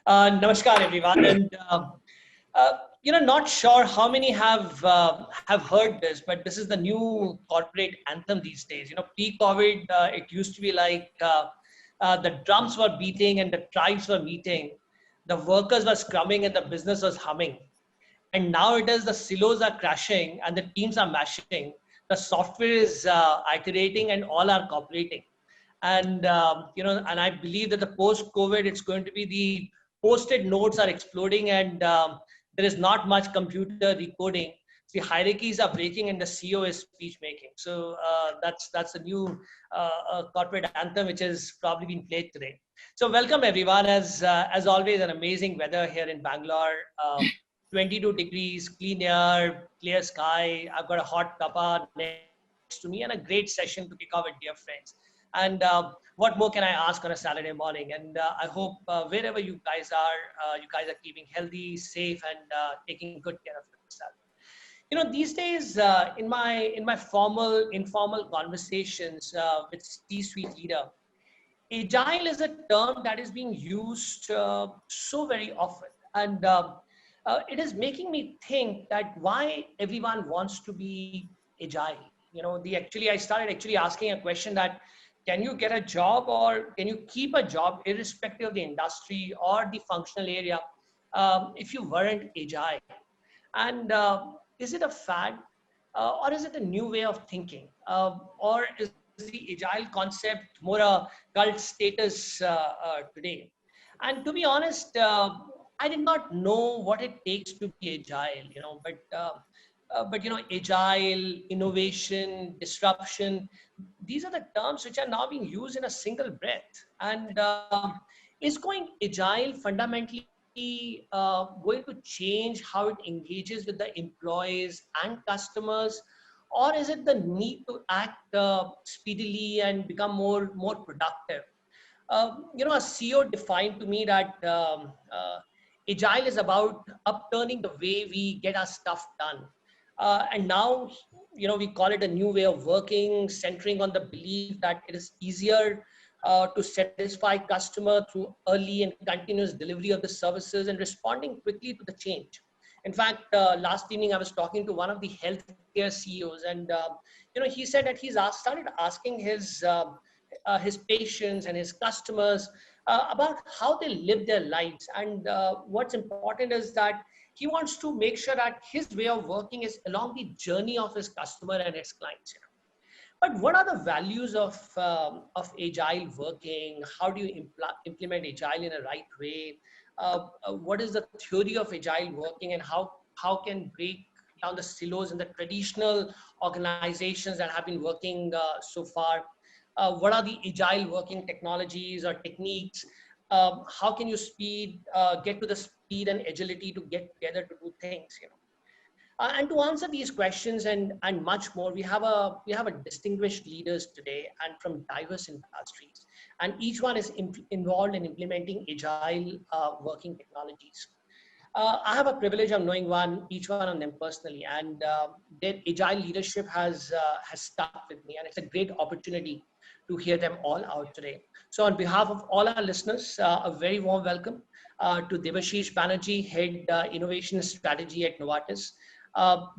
Namaskar, everyone. And not sure how many have heard this, but this is the new corporate anthem these days. Pre-COVID, it used to be like the drums were beating and the tribes were meeting, the workers were scrumming and the business was humming. And now it is the silos are crashing and the teams are mashing. The software is iterating and all are cooperating. And I believe that the post-COVID, it's going to be the post-it notes are exploding and there is not much computer recoding. The hierarchies are breaking and the CEO is speech making. So that's a new corporate anthem which has probably been played today. So welcome everyone. As always, an amazing weather here in Bangalore. 22 degrees, clean air, clear sky. I've got a hot cuppa next to me and a great session to kick off with dear friends. And what more can I ask on a Saturday morning? And I hope wherever you guys are keeping healthy, safe, and taking good care of yourself. These days in my formal, informal conversations with C-suite leader, agile is a term that is being used so very often, and it is making me think that why everyone wants to be agile. I started actually asking a question that can you get a job or can you keep a job irrespective of the industry or the functional area if you weren't agile? And is it a fad or is it a new way of thinking? Or is the agile concept more a cult status today? And to be honest, I did not know what it takes to be agile, but agile, innovation, disruption, these are the terms which are now being used in a single breath. And is going agile fundamentally going to change how it engages with the employees and customers, or is it the need to act speedily and become more productive? A CEO defined to me that agile is about upturning the way we get our stuff done. And now, we call it a new way of working, centering on the belief that it is easier to satisfy customer through early and continuous delivery of the services and responding quickly to the change. In fact, last evening I was talking to one of the healthcare CEOs, and he said that he's started asking his patients and his customers about how they live their lives. And what's important is that he wants to make sure that his way of working is along the journey of his customer and his clients. But what are the values of agile working? How do you implement agile in a right way? What is the theory of agile working, and how can break down the silos in the traditional organizations that have been working so far? What are the agile working technologies or techniques? How can you get to the speed and agility to get together to do things? And to answer these questions and much more, we have a distinguished leaders today and from diverse industries, and each one is involved in implementing agile working technologies. I have a privilege of knowing each one of them personally, and their agile leadership has stuck with me, and it's a great opportunity to hear them all out today. So on behalf of all our listeners, a very warm welcome to Debashish Banerjee, Head Innovation Strategy at Novartis.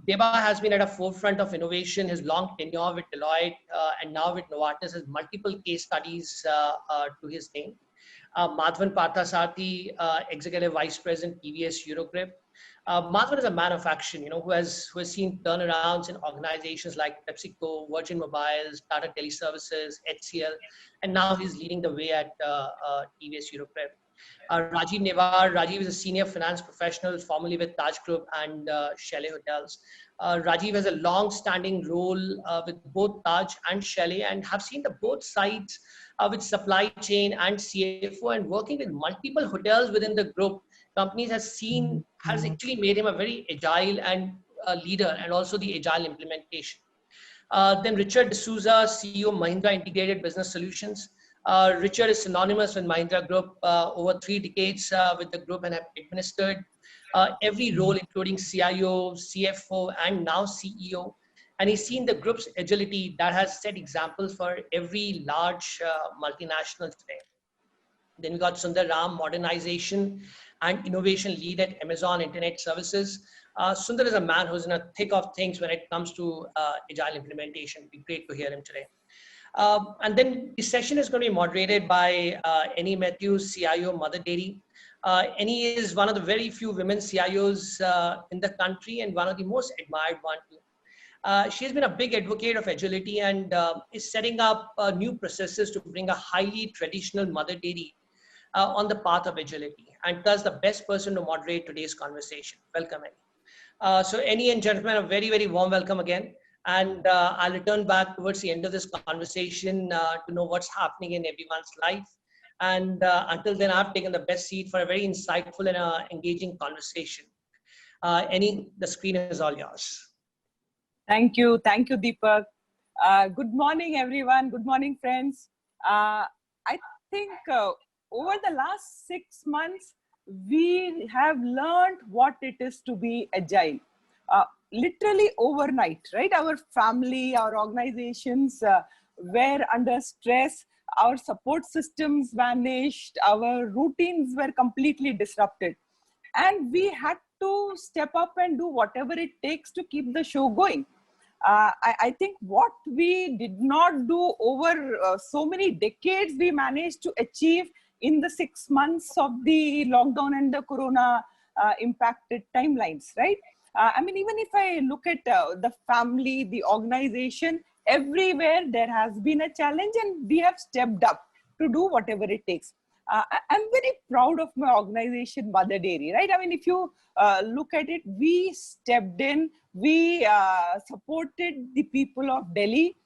Deba has been at the forefront of innovation. His long tenure with Deloitte and now with Novartis has multiple case studies to his name. Madhavan Parthasarathi, Executive Vice President, TVS Eurogroup. Madhavan is a man of action, who has seen turnarounds in organizations like PepsiCo, Virgin Mobiles, Tata Teleservices, HCL, and now he's leading the way at TVS Eurogroup. Rajiv Nevar. Rajiv is a senior finance professional, formerly with Taj Group and Chalet Hotels. Rajiv has a long-standing role with both Taj and Chalet, and have seen the both sides with supply chain and CFO, and working with multiple hotels within the group companies has actually made him a very agile and leader, and also the agile implementation. Then Richard D'Souza, CEO Mahindra Integrated Business Solutions. Richard is synonymous with Mahindra Group, over 3 decades with the group, and have administered every role, including CIO, CFO, and now CEO. And he's seen the group's agility that has set examples for every large multinational today. Then we got Sundar Ram, modernization and innovation lead at Amazon Internet Services. Sundar is a man who's in the thick of things when it comes to agile implementation. It'd be great to hear him today. And then the session is going to be moderated by Annie Matthews, CIO, Mother Dairy. Annie is one of the very few women CIOs in the country and one of the most admired one too. She's been a big advocate of agility and is setting up new processes to bring a highly traditional mother dairy on the path of agility, and thus the best person to moderate today's conversation. Welcome, Annie. So Annie and gentlemen, a very, very warm welcome again. And I'll return back towards the end of this conversation to know what's happening in everyone's life. And until then, I've taken the best seat for a very insightful and engaging conversation. Annie, the screen is all yours. Thank you, Deepak. Good morning, everyone. Good morning, friends. I think over the last 6 months, we have learned what it is to be agile. Literally overnight, right? Our family, our organizations were under stress. Our support systems vanished. Our routines were completely disrupted. And we had to step up and do whatever it takes to keep the show going. I think what we did not do over so many decades, we managed to achieve in the 6 months of the lockdown and the corona impacted timelines, right? I mean, even if I look at the family, the organization, everywhere there has been a challenge and we have stepped up to do whatever it takes. I'm very proud of my organization, Mother Dairy, right? I mean, if you look at it, we stepped in, we supported the people of Delhi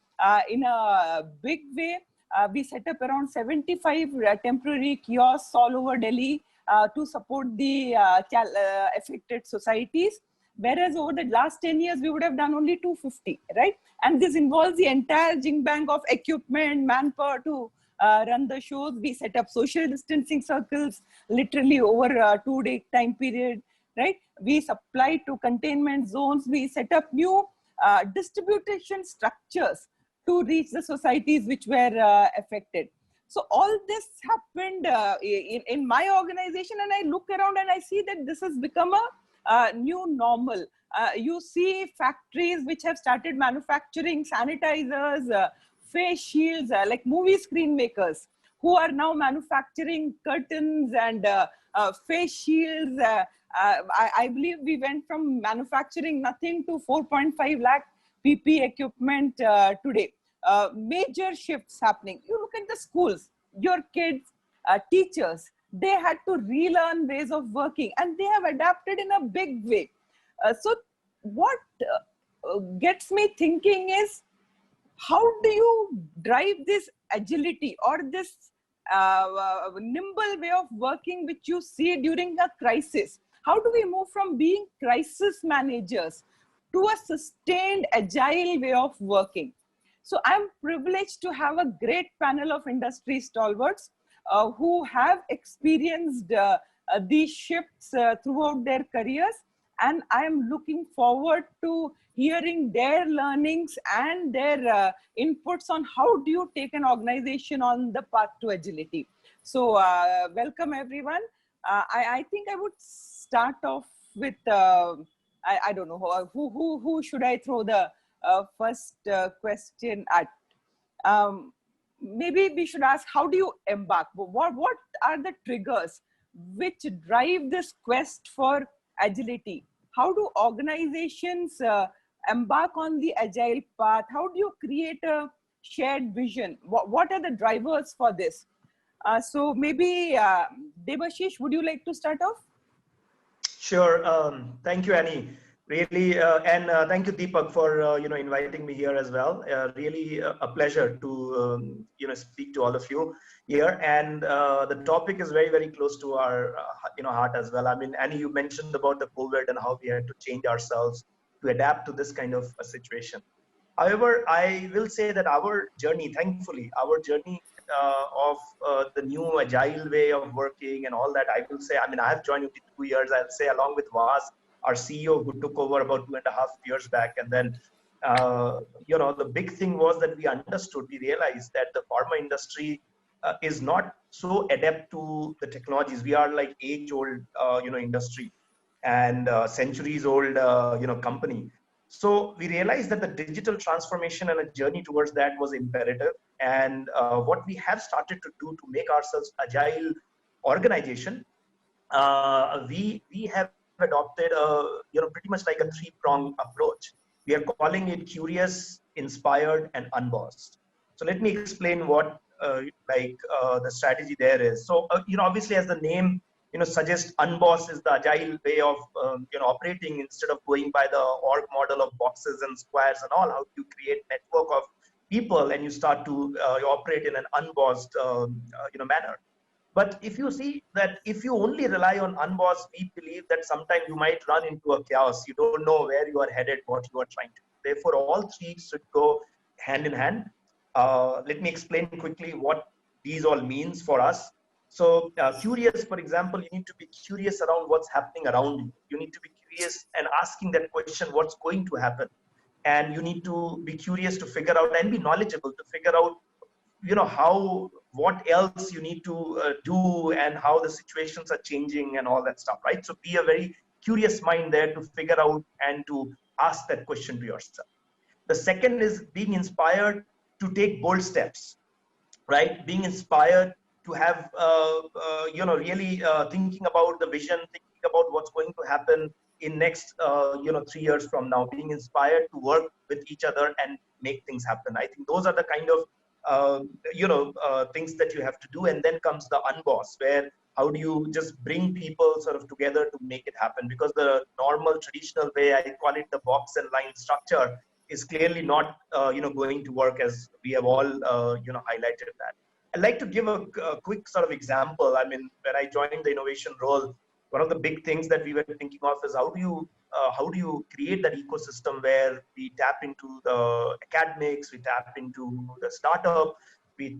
in a big way. We set up around 75 temporary kiosks all over Delhi to support the affected societies. Whereas over the last 10 years, we would have done only 250, right? And this involves the entire jing bang of equipment, manpower to run the shows. We set up social distancing circles, literally over a 2-day time period, right? We supplied to containment zones. We set up new distribution structures to reach the societies which were affected. So all this happened in my organization, and I look around and I see that this has become a new normal. You see factories which have started manufacturing sanitizers, face shields, like movie screen makers who are now manufacturing curtains and face shields. I believe we went from manufacturing nothing to 4.5 lakh PP equipment today. Major shifts happening. You look at the schools, your kids, teachers, they had to relearn ways of working and they have adapted in a big way. So what gets me thinking is, how do you drive this agility or this nimble way of working which you see during a crisis? How do we move from being crisis managers to a sustained agile way of working? So I'm privileged to have a great panel of industry stalwarts who have experienced these shifts throughout their careers. And I'm looking forward to hearing their learnings and their inputs on how do you take an organization on the path to agility. So welcome everyone. I think I would start off with, I don't know, who should I throw the first question at? Maybe we should ask, how do you embark? What are the triggers which drive this quest for agility? How do organizations embark on the agile path? How do you create a shared vision? What are the drivers for this? So maybe Debashish, would you like to start off? Sure. Thank you, Annie. Really, and thank you, Deepak, for inviting me here as well. Really a pleasure to speak to all of you here. And the topic is very, very close to our heart as well. I mean, Annie, you mentioned about the COVID and how we had to change ourselves to adapt to this kind of a situation. However, I will say that our journey, thankfully, our journey of the new agile way of working and all that, I will say, I mean, I have joined in 2 years, I'll say, along with Vas, our CEO, who took over about 2.5 years back. And then, the big thing was that we understood, we realized that the pharma industry is not so adept to the technologies. We are like age-old, industry and centuries-old, company. So we realized that the digital transformation and a journey towards that was imperative. And what we have started to do to make ourselves agile organization, we have adopted pretty much like a three-pronged approach. We are calling it curious, inspired, and unbossed. So let me explain what the strategy there is. So obviously, as the name suggests, unbossed is the agile way of operating. Instead of going by the org model of boxes and squares and all, how do you create network of people and you start to operate in an unbossed manner. But if you see that if you only rely on unbossed, we believe that sometimes you might run into a chaos. You don't know where you are headed, what you are trying to do. Therefore, all three should go hand in hand. Let me explain quickly what these all means for us. So curious, for example, you need to be curious around what's happening around you. You need to be curious and asking that question, what's going to happen? And you need to be curious to figure out and be knowledgeable to figure out what else you need to do and how the situations are changing and all that stuff, right? So be a very curious mind there to figure out and to ask that question to yourself. The second is being inspired to take bold steps, right? Being inspired to have really thinking about the vision, thinking about what's going to happen in next 3 years from now, being inspired to work with each other and make things happen. I think those are the kind of things that you have to do. And then comes the unboss, where how do you just bring people sort of together to make it happen? Because the normal traditional way, I call it the box and line structure, is clearly not going to work, as we have all highlighted that. I'd like to give a quick sort of example. I mean, when I joined the innovation role, one of the big things that we were thinking of is how do you create that ecosystem where we tap into the academics, we tap into the startup, we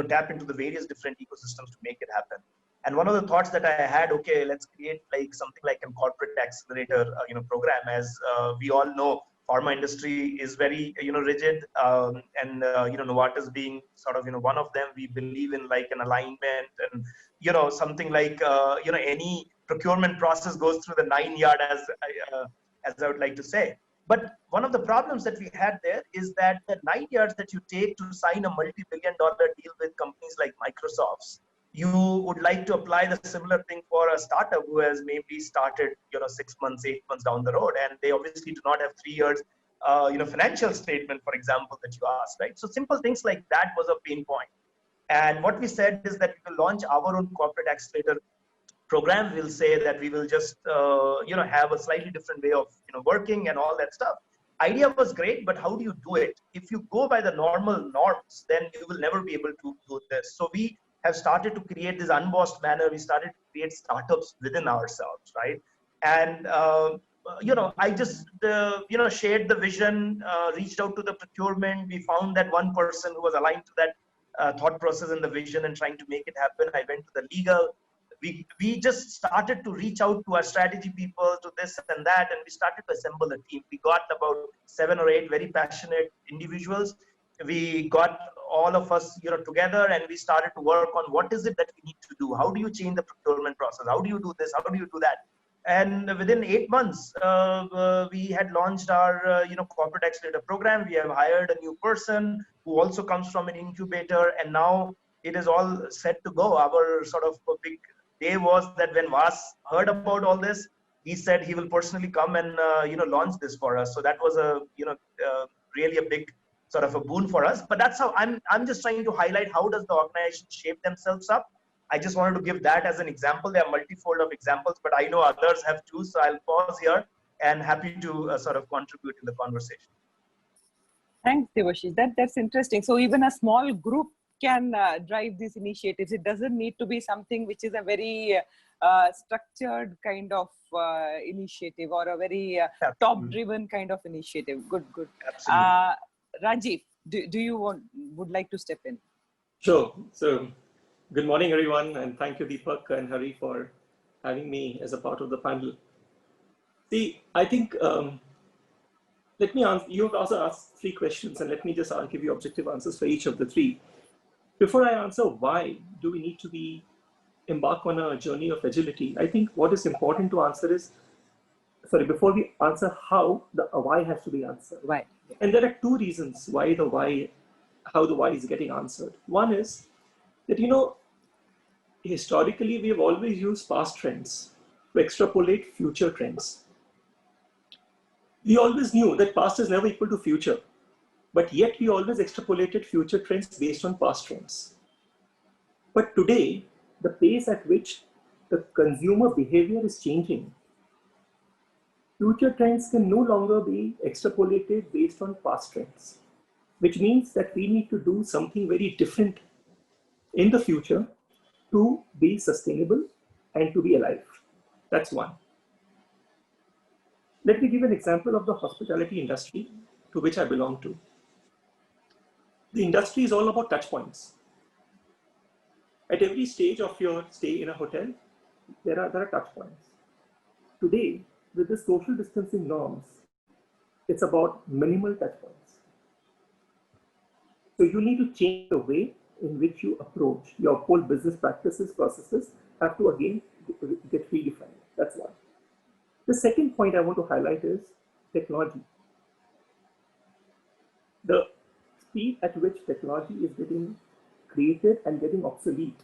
tap into the various different ecosystems to make it happen. And one of the thoughts that I had, okay, let's create like something like a corporate accelerator program. As we all know, pharma industry is very rigid, and Novartis being sort of one of them. We believe in like an alignment and something like any procurement process goes through the 9 yard, as I would like to say. But one of the problems that we had there is that the 9 yards that you take to sign a multi-billion-dollar deal with companies like Microsoft's, you would like to apply the similar thing for a startup who has maybe started 6 months, 8 months down the road, and they obviously do not have 3 years financial statement, for example, that you asked, right? So simple things like that was a pain point. And what we said is that we will launch our own corporate accelerator program. We'll say that we will just have a slightly different way of working and all that stuff. Idea was great, but how do you do it? If you go by the normal norms, then you will never be able to do this. So we have started to create this unbossed manner. We started to create startups within ourselves, right? And I just shared the vision, reached out to the procurement. We found that one person who was aligned to that thought process and the vision and trying to make it happen. I went to the legal. We just started to reach out to our strategy people, to this and that, and we started to assemble a team. We got about 7 or 8 very passionate individuals. We got all of us together, and we started to work on what is it that we need to do. How do you change the procurement process? How do you do this? How do you do that? And within 8 months, we had launched our corporate accelerator program. We have hired a new person who also comes from an incubator, and now it is all set to go. Our sort of big day was that when Vas heard about all this, he said he will personally come and launch this for us. So that was a really a big sort of a boon for us. But that's how I'm just trying to highlight how does the organization shape themselves up. I just wanted to give that as an example. There are multifold of examples, but I know others have too. So I'll pause here and happy to sort of contribute in the conversation. Thanks, Debashish. That's interesting. So even a small group can drive these initiatives. It doesn't need to be something which is a very structured kind of initiative or a very top-driven kind of initiative. Good. Absolutely. Rajiv, do you would like to step in? Sure. So good morning, everyone, and thank you, Deepak and Hari, for having me as a part of the panel. See, I think, let me answer, you've also asked 3 questions, and let me just give you objective answers for each of the 3. Before I answer why do we need to embark on a journey of agility, I think what is important to answer is, before we answer how, the why has to be answered. Right. And there are two reasons why how the why is getting answered. One is that, historically, we have always used past trends to extrapolate future trends. We always knew that past is never equal to future, but yet we always extrapolated future trends based on past trends. But today, the pace at which the consumer behavior is changing, future trends can no longer be extrapolated based on past trends, which means that we need to do something very different in the future to be sustainable and to be alive. That's one. Let me give an example of the hospitality industry to which I belong to. The industry is all about touch points. At every stage of your stay in a hotel, there are touch points. Today, with the social distancing norms, it's about minimal touch points. So you need to change the way in which you approach your whole business practices, processes have to again get redefined. That's one. The second point I want to highlight is technology. The speed at which technology is getting created and getting obsolete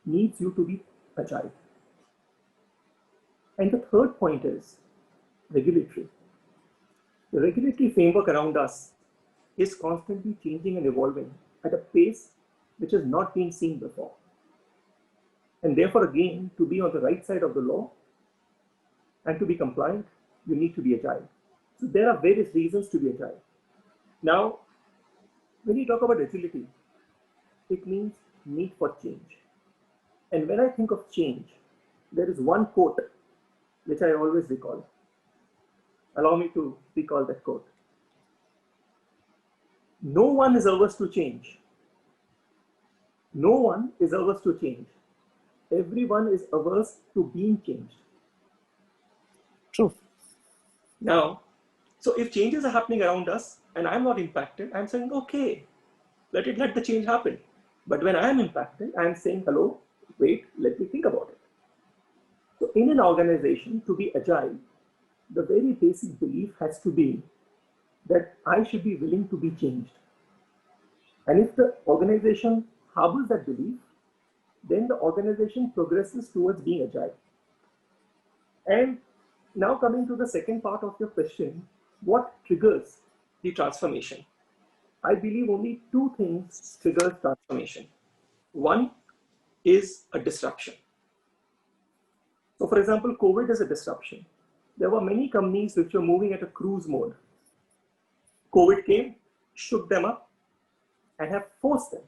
needs you to be agile. And the third point is regulatory. The regulatory framework around us is constantly changing and evolving at a pace which has not been seen before. And therefore, again, to be on the right side of the law and to be compliant, you need to be agile. So there are various reasons to be agile. Now, when you talk about agility, it means need for change. And when I think of change, there is one quote which I always recall. Allow me to recall that quote. No one is averse to change. No one is averse to change. Everyone is averse to being changed. True. Now, so if changes are happening around us and I'm not impacted, I'm saying, okay, let the change happen. But when I am impacted, I'm saying, hello, wait, let me think about it. So in an organization, to be agile, the very basic belief has to be that I should be willing to be changed. And if the organization harbors that belief, then the organization progresses towards being agile. And now coming to the second part of your question, what triggers the transformation? I believe only two things trigger transformation. One is a disruption. So for example, COVID is a disruption. There were many companies which were moving at a cruise mode. COVID came, shook them up, and have forced them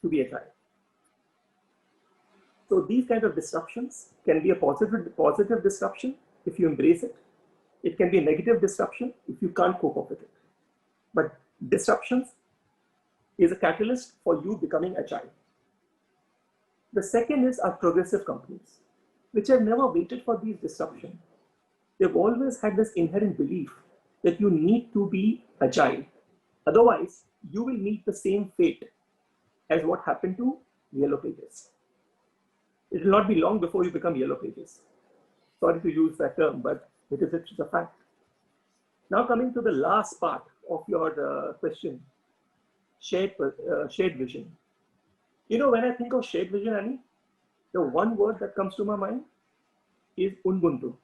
to be agile. So these kinds of disruptions can be a positive disruption if you embrace it. It can be a negative disruption if you can't cope up with it. But disruptions is a catalyst for you becoming agile. The second is our progressive companies, which have never waited for these disruptions. They've always had this inherent belief that you need to be agile. Otherwise, you will meet the same fate as what happened to Yellow Pages. It will not be long before you become Yellow Pages. Sorry to use that term, but it is a fact. Now coming to the last part of your question, shared vision. You know, when I think of shared vision, Annie, the one word that comes to my mind is Ubuntu.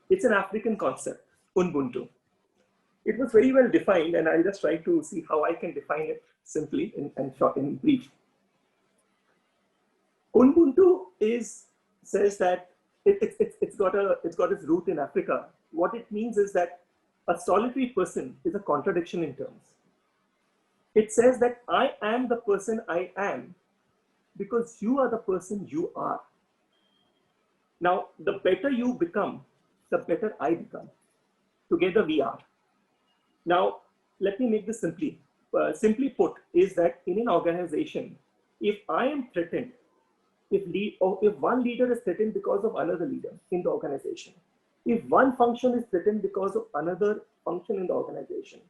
It's an African concept, Ubuntu. It was very well defined, and I'll just try to see how I can define it simply and short and brief. Ubuntu says that it's got its root in Africa. What it means is that a solitary person is a contradiction in terms. It says that I am the person I am because you are the person you are. Now, the better you become, the better I become. Together we are. Now, let me make this simply put, is that in an organization, if I am threatened, if one leader is threatened because of another leader in the organization, if one function is threatened because of another function in the organization,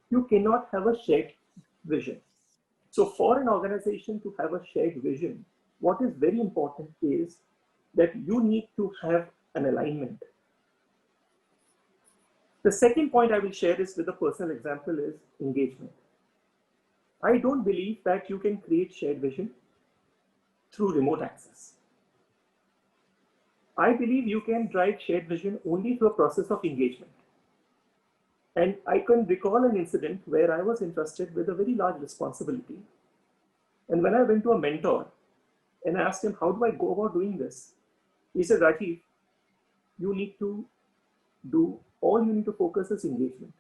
you cannot have a shared vision. So for an organization to have a shared vision, what is very important is that you need to have an alignment. The second point I will share is with a personal example is engagement. I don't believe that you can create shared vision through remote access. I believe you can drive shared vision only through a process of engagement. And I can recall an incident where I was entrusted with a very large responsibility. And when I went to a mentor and I asked him, how do I go about doing this? He said, Rajiv, you need to all you need to focus is engagement.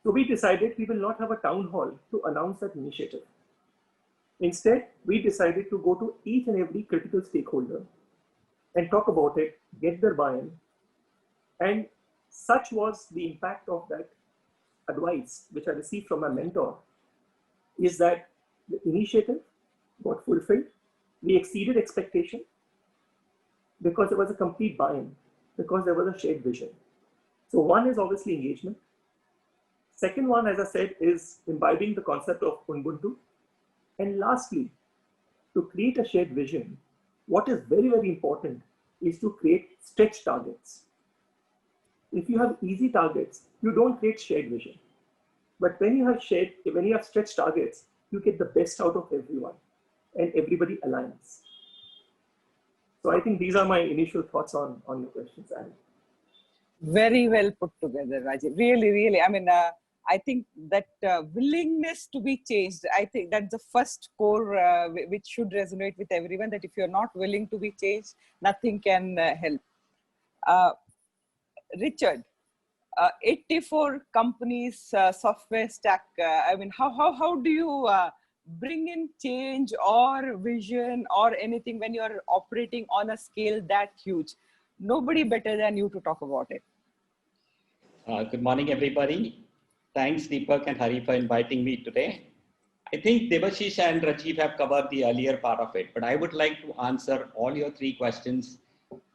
So we decided we will not have a town hall to announce that initiative. Instead, we decided to go to each and every critical stakeholder and talk about it, get their buy-in. And such was the impact of that advice, which I received from my mentor, is that the initiative got fulfilled. We exceeded expectation because there was a complete buy-in, because there was a shared vision. So one is obviously engagement. Second one, as I said, is imbibing the concept of Ubuntu. And lastly, to create a shared vision, what is very, very important is to create stretch targets. If you have easy targets, you don't create shared vision. But when you have stretch targets, you get the best out of everyone and everybody aligns. So I think these are my initial thoughts on your questions, Annie. Very well put together, Rajiv. Really, really. I mean, I think that willingness to be changed, I think that's the first core which should resonate with everyone, that if you're not willing to be changed, nothing can help. Richard, 84 companies, software stack. I mean, how do you bring in change or vision or anything when you're operating on a scale that huge? Nobody better than you to talk about it. Good morning, everybody. Thanks, Deepak and Hari, for inviting me today. I think Debashish and Rajiv have covered the earlier part of it, but I would like to answer all your three questions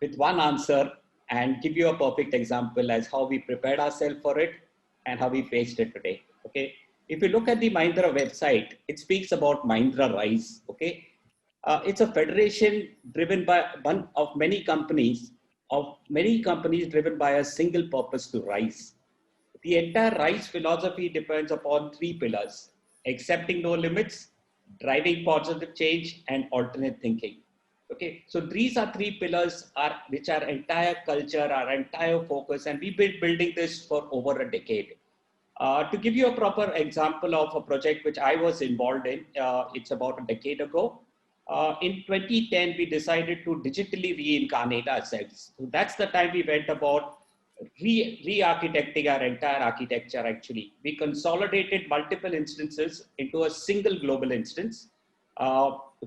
with one answer and give you a perfect example as how we prepared ourselves for it and how we faced it today. Okay. If you look at the Mahindra website, it speaks about Mahindra Rise. Okay. It's a federation driven by one of many companies driven by a single purpose to rise. The entire RISE philosophy depends upon three pillars: accepting no limits, driving positive change, and alternate thinking. Okay, so these are three pillars which our entire culture, our entire focus, and we've been building this for over a decade. To give you a proper example of a project which I was involved in, it's about a decade ago. In 2010, we decided to digitally reincarnate ourselves. So that's the time we went about re-architecting our entire architecture. Actually, we consolidated multiple instances into a single global instance.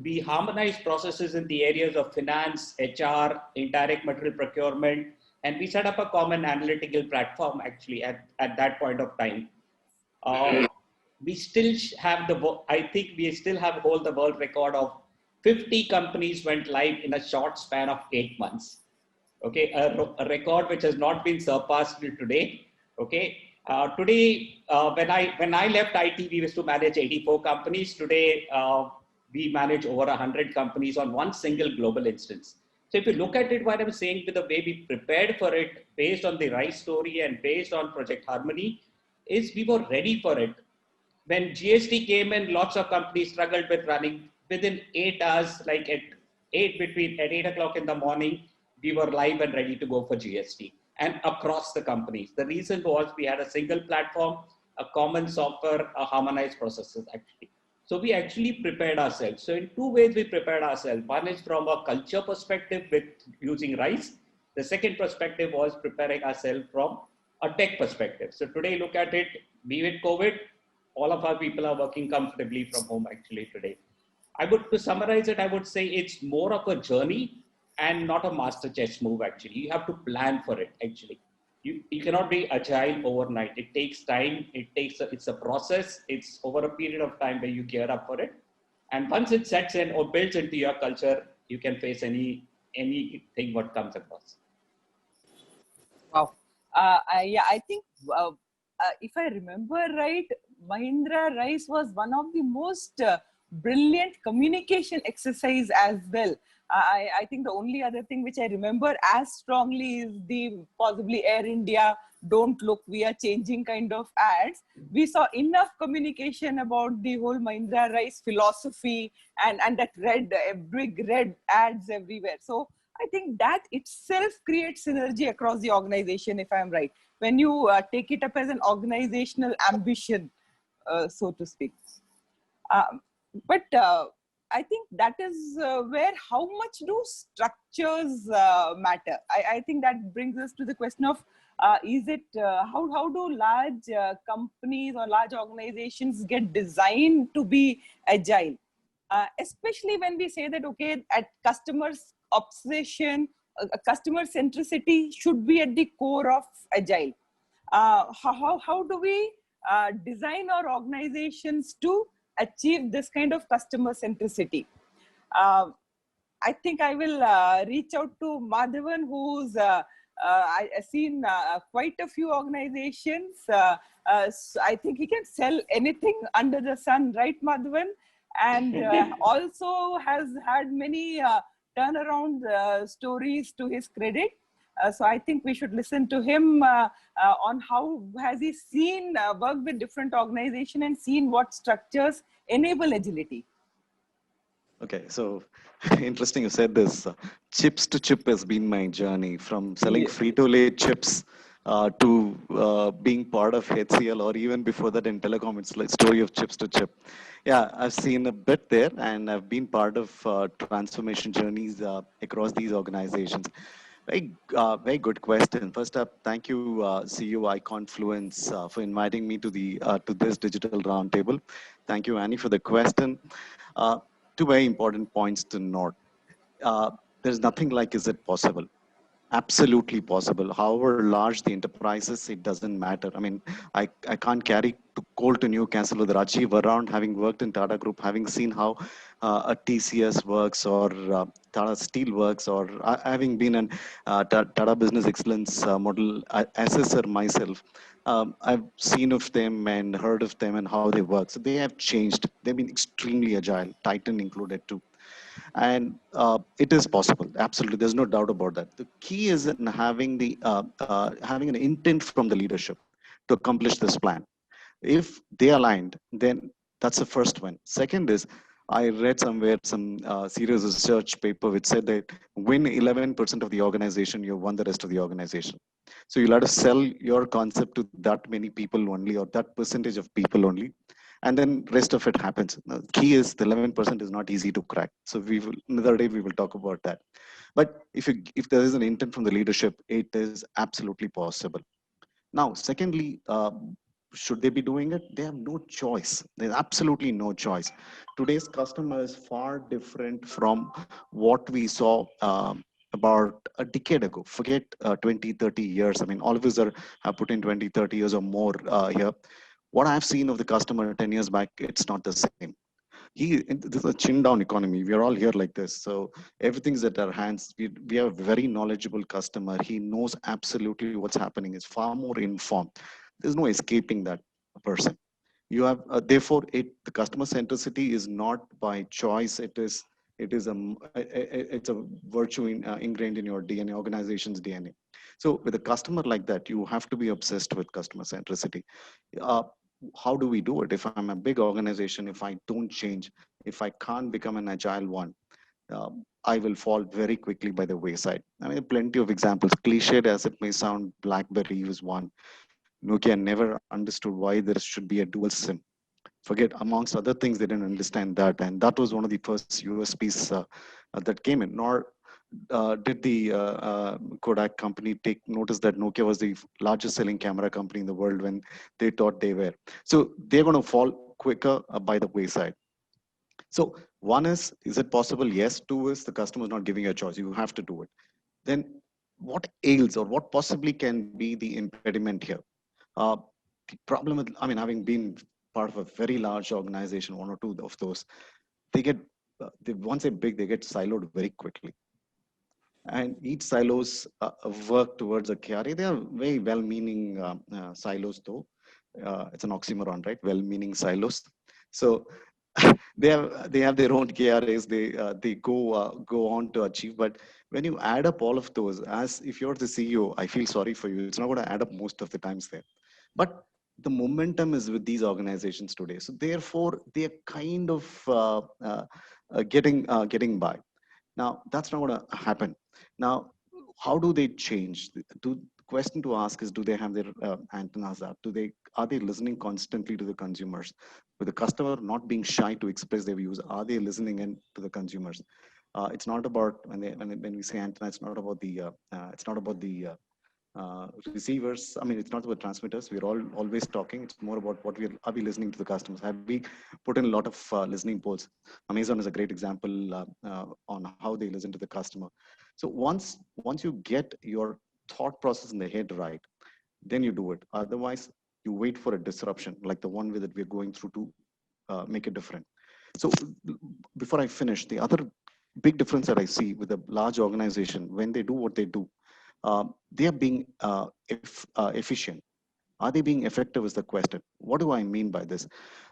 We harmonized processes in the areas of finance, HR, indirect material procurement, and we set up a common analytical platform actually at that point of time. We still have hold the world record of 50 companies went live in a short span of 8 months. Okay, a record which has not been surpassed till today. Okay, today when I left IT, we used to manage 84 companies. Today we manage over 100 companies on one single global instance. So if you look at it, what I'm saying, with the way we prepared for it, based on the RISE story and based on Project Harmony, is we were ready for it. When GST came in, lots of companies struggled with running. Within 8 hours, like at 8 o'clock in the morning, we were live and ready to go for GST and across the companies. The reason was we had a single platform, a common software, a harmonized processes actually. So we actually prepared ourselves. So in two ways we prepared ourselves. One is from a culture perspective with using RISE. The second perspective was preparing ourselves from a tech perspective. So today, look at it, be it COVID, all of our people are working comfortably from home actually today. To summarize it, I would say it's more of a journey and not a master chess move actually. You have to plan for it actually. You cannot be agile overnight. It takes time. It's a process. It's over a period of time where you gear up for it. And once it sets in or builds into your culture, you can face anything what comes across. Wow. Yeah, I think if I remember right, Mahindra Rice was one of the most brilliant communication exercise as well. I think the only other thing which I remember as strongly is the possibly Air India, don't look, we are changing kind of ads. We saw enough communication about the whole Mahindra Rice philosophy and that red, big red ads everywhere. So I think that itself creates synergy across the organization, if I'm right, when you take it up as an organizational ambition, so to speak. But I think that is where how much do structures matter? I think that brings us to the question of is it how do large companies or large organizations get designed to be agile? Especially when we say that, okay, at customers obsession, customer centricity should be at the core of agile. How do we design our organizations to achieve this kind of customer centricity? I think I will reach out to Madhavan, who's I've seen quite a few organizations. So I think he can sell anything under the sun, right, Madhavan? And also has had many turnaround stories to his credit. So I think we should listen to him on how has he seen work with different organizations and seen what structures enable agility. Okay, so interesting you said this. Chips to chip has been my journey from selling Frito-Lay chips to being part of HCL, or even before that in telecom. It's like story of chips to chip. Yeah, I've seen a bit there, and I've been part of transformation journeys across these organizations. Very good question. First up, thank you, CU Confluence, for inviting me to this digital roundtable. Thank you, Annie, for the question. Two very important points to note. There's nothing like, is it possible? Absolutely possible. However large the enterprises, it doesn't matter. I mean, I can't carry coal to Newcastle with Rajiv around, having worked in Tata Group, having seen how a TCS works, or Tata Steel works, or having been an Tata Business Excellence Model assessor myself. I've seen of them and heard of them and how they work. So they have changed. They've been extremely agile, Titan included too. And it is possible. Absolutely, there's no doubt about that. The key is in having having an intent from the leadership to accomplish this plan. If they aligned, then that's the first one. Second is, I read somewhere some serious research paper which said that win 11% of the organization, you won the rest of the organization. So you'll have to sell your concept to that many people only, or that percentage of people only, and then rest of it happens. The key is the 11% is not easy to crack. So we will, another day we will talk about that. But if there is an intent from the leadership, it is absolutely possible. Now, secondly, should they be doing it? They have no choice. There's absolutely no choice. Today's customer is far different from what we saw about a decade ago. Forget 20, 30 years. I mean, all of us have put in 20, 30 years or more here. What I've seen of the customer 10 years back, it's not the same. This is a chin down economy. We are all here like this. So everything's at our hands. We have a very knowledgeable customer. He knows absolutely what's happening. Is far more informed. There's no escaping that person. You have, therefore, the customer centricity is not by choice. It's a virtue ingrained in your DNA, organization's DNA. So with a customer like that, you have to be obsessed with customer centricity. How do we do it? If I'm a big organization, if I don't change, if I can't become an agile one, I will fall very quickly by the wayside. I mean, plenty of examples. Cliched as it may sound, BlackBerry was one. Nokia never understood why there should be a dual SIM. Forget, amongst other things, they didn't understand that. And that was one of the first USPs that came in. Nor did the Kodak company take notice that Nokia was the largest selling camera company in the world when they thought they were. So they're going to fall quicker by the wayside. So one is it possible? Yes. Two is the customer is not giving you a choice. You have to do it. Then what ails, or what possibly can be the impediment here? The problem with, I mean, having been part of a very large organization, one or two of those, they get, once they're big, they get siloed very quickly. And each silos work towards a KRA. They are very well-meaning silos, though. it's an oxymoron, right? Well-meaning silos. So they have their own KRAs. They go on to achieve. But when you add up all of those, as if you're the CEO, I feel sorry for you. It's not going to add up most of the times there. But the momentum is with these organizations today. So therefore, they are kind of getting by. Now, that's not going to happen. Now, how do they change? The question to ask is, do they have their antennas up? Are they listening constantly to the consumers? With the customer not being shy to express their views, are they listening in to the consumers? It's not about when we say antenna, it's not about the receivers. I mean, it's not about transmitters. We're all always talking. It's more about are we listening to the customers? Have we put in a lot of listening polls? Amazon is a great example on how they listen to the customer. So once you get your thought process in the head right, then you do it. Otherwise, you wait for a disruption like the one that we're going through to make it different. So before I finish, the other big difference that I see with a large organization, when they do what they do, they are being efficient. Are they being effective is the question. What do I mean by this?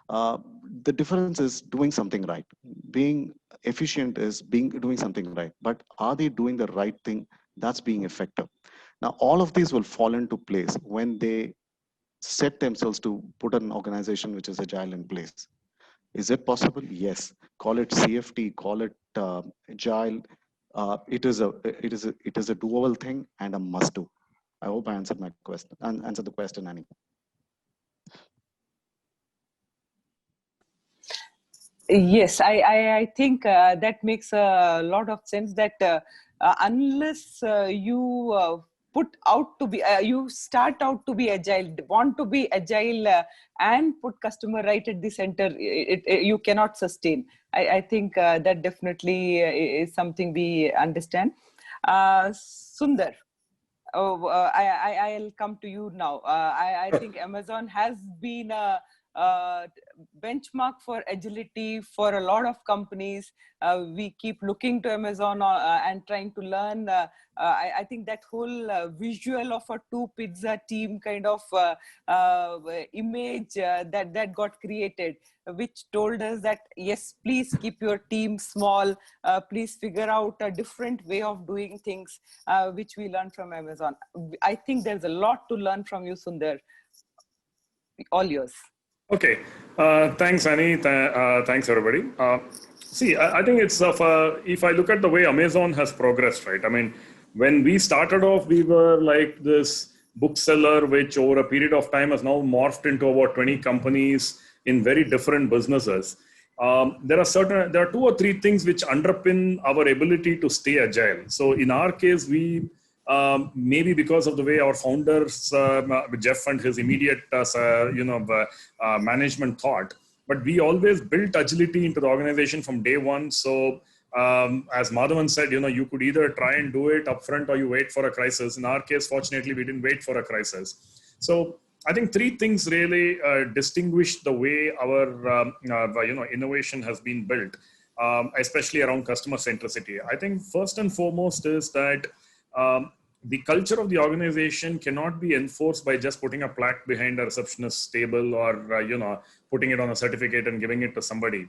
The difference is doing something right. Being efficient is doing something right. But are they doing the right thing? That's being effective. Now, all of these will fall into place when they set themselves to put an organization which is agile in place. Is it possible? Yes. Call it CFT, call it agile. It is a doable thing and a must do. I hope I answered my question and answered the question, Annie. Yes, I think that makes a lot of sense, that unless you put out to be, you start out to be agile, want to be agile and put customer right at the center, you cannot sustain. I think that definitely is something we understand. Sundar, I'll come to you now. I think Amazon has been a benchmark for agility for a lot of companies. We keep looking to Amazon and trying to learn. I think that whole visual of a 2 pizza team kind of image that got created, which told us that yes, please keep your team small, please figure out a different way of doing things, which we learned from Amazon. I think there's a lot to learn from you, Sundar. All yours. Okay, thanks, Annie. Thanks, everybody. See, I think it's if I look at the way Amazon has progressed, right? I mean, when we started off, we were like this bookseller, which over a period of time has now morphed into about 20 companies in very different businesses. There are 2 or 3 things which underpin our ability to stay agile. So in our case, we maybe because of the way our founders, Jeff and his immediate, management thought, but we always built agility into the organization from day one. So as Madhavan said, you could either try and do it upfront or you wait for a crisis. In our case, fortunately, we didn't wait for a crisis. So I think 3 things really distinguish the way our innovation has been built, especially around customer centricity. I think first and foremost is that the culture of the organization cannot be enforced by just putting a plaque behind a receptionist's table or putting it on a certificate and giving it to somebody.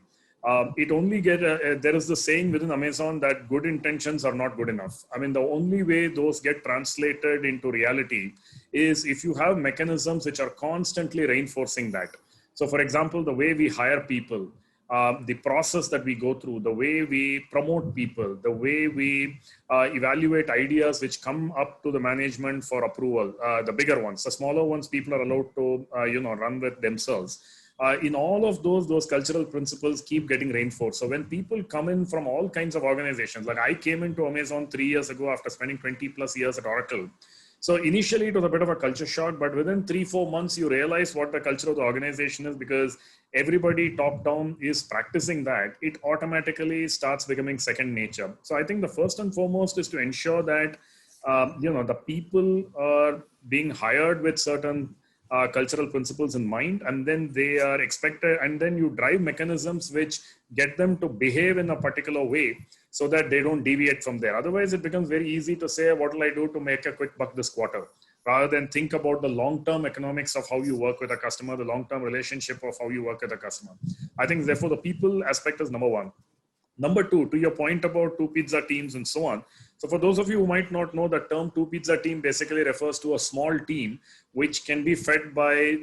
It only there is the saying within Amazon that good intentions are not good enough. I mean, the only way those get translated into reality is if you have mechanisms which are constantly reinforcing that. So for example, the way we hire people, the process that we go through, the way we promote people, the way we evaluate ideas which come up to the management for approval, the bigger ones, the smaller ones, people are allowed to, run with themselves. In all of those cultural principles keep getting reinforced. So when people come in from all kinds of organizations, like I came into Amazon 3 years ago after spending 20 plus years at Oracle. So initially it was a bit of a culture shock, but within 3-4 months, you realize what the culture of the organization is, because everybody top down is practicing that. It automatically starts becoming second nature. So I think the first and foremost is to ensure that, the people are being hired with certain cultural principles in mind, and then they are expected, and then you drive mechanisms which get them to behave in a particular way so that they don't deviate from there. Otherwise, it becomes very easy to say, what will I do to make a quick buck this quarter? rather than think about the long-term economics of how you work with a customer, the long-term relationship of how you work with a customer. I think therefore the people aspect is number one. Number two, to your point about two pizza teams and so on. So for those of you who might not know, the term two pizza team basically refers to a small team which can be fed by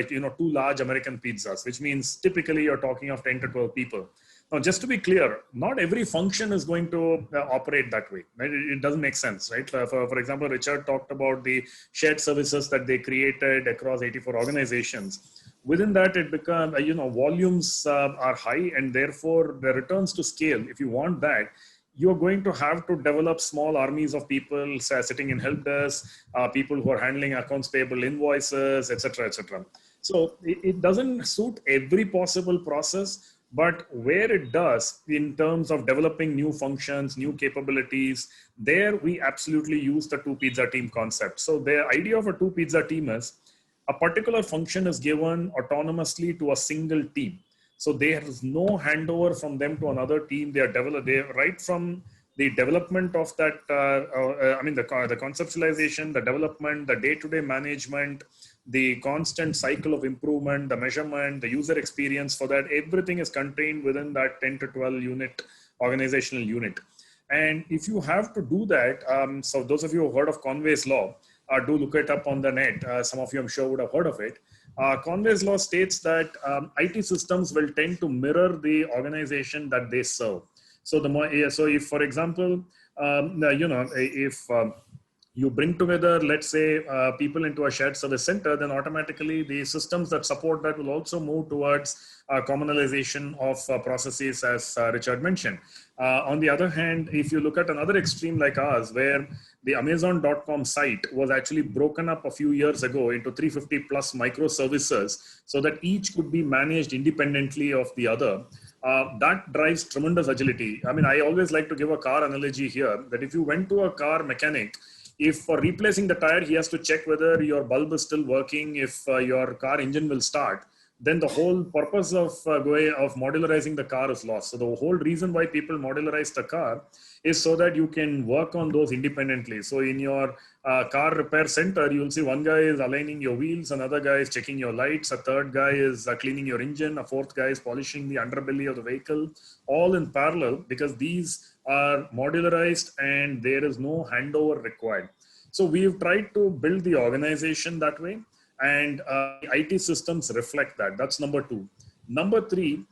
two large American pizzas, which means typically you're talking of 10 to 12 people. Now, just to be clear, not every function is going to operate that way. Right? It doesn't make sense, right? For example, Richard talked about the shared services that they created across 84 organizations. Within that, it become, volumes are high, and therefore the returns to scale, if you want that, you're going to have to develop small armies of people sitting in help desk, people who are handling accounts payable, invoices, etc., etc. So it doesn't suit every possible process, but where it does in terms of developing new functions, new capabilities, there we absolutely use the two pizza team concept. So the idea of a two pizza team is a particular function is given autonomously to a single team. So there is no handover from them to another team. They are right from the development of that, the conceptualization, the development, the day-to-day management, the constant cycle of improvement, the measurement, the user experience for that, everything is contained within that 10 to 12 unit organizational unit. And if you have to do that, so those of you who have heard of Conway's law, do look it up on the net. Some of you I'm sure would have heard of it. Conway's law states that IT systems will tend to mirror the organization that they serve. So so if, for example, if you bring together, let's say, people into a shared service center, then automatically the systems that support that will also move towards commonalization of processes, as Richard mentioned. On the other hand, if you look at another extreme like ours, where the Amazon.com site was actually broken up a few years ago into 350 plus microservices so that each could be managed independently of the other. That drives tremendous agility. I mean, I always like to give a car analogy here, that if you went to a car mechanic, if for replacing the tire, he has to check whether your bulb is still working, if your car engine will start, then the whole purpose of modularizing the car is lost. So the whole reason why people modularize the car is so that you can work on those independently. So in your car repair center, you'll see one guy is aligning your wheels, another guy is checking your lights, a third guy is cleaning your engine, a fourth guy is polishing the underbelly of the vehicle, all in parallel, because these are modularized and there is no handover required. So we've tried to build the organization that way, and IT systems reflect that. That's number two. Number three,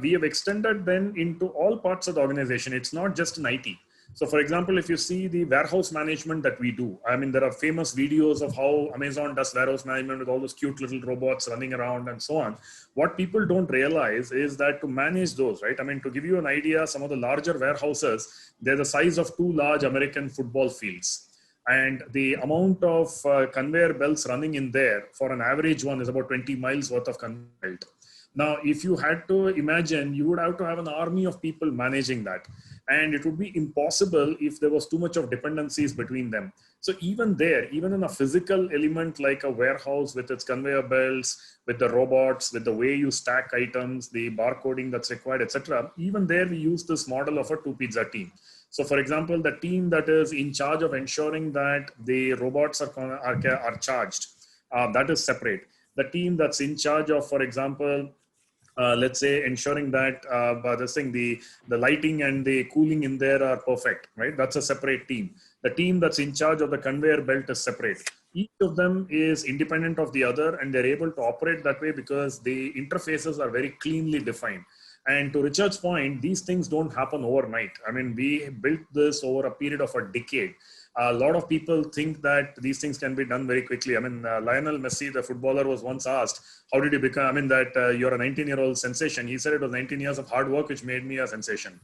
we have extended then into all parts of the organization. It's not just in IT. So for example, if you see the warehouse management that we do, I mean, there are famous videos of how Amazon does warehouse management with all those cute little robots running around and so on. What people don't realize is that to manage those, right? I mean, to give you an idea, some of the larger warehouses, they're the size of 2 large American football fields. And the amount of conveyor belts running in there for an average one is about 20 miles worth of conveyor belt. Now, if you had to imagine, you would have to have an army of people managing that. And it would be impossible if there was too much of dependencies between them. So even there, even in a physical element like a warehouse with its conveyor belts, with the robots, with the way you stack items, the barcoding that's required, etc., even there we use this model of a 2 pizza team. So for example, the team that is in charge of ensuring that the robots are charged, that is separate. The team that's in charge of, for example, let's say ensuring that the lighting and the cooling in there are perfect, right? That's a separate team. The team that's in charge of the conveyor belt is separate. Each of them is independent of the other, and they're able to operate that way because the interfaces are very cleanly defined. And to Richard's point, these things don't happen overnight. I mean, we built this over a period of a decade. A lot of people think that these things can be done very quickly. I mean, Lionel Messi, the footballer, was once asked, how did you become, I mean, that you're a 19-year-old sensation. He said it was 19 years of hard work, which made me a sensation.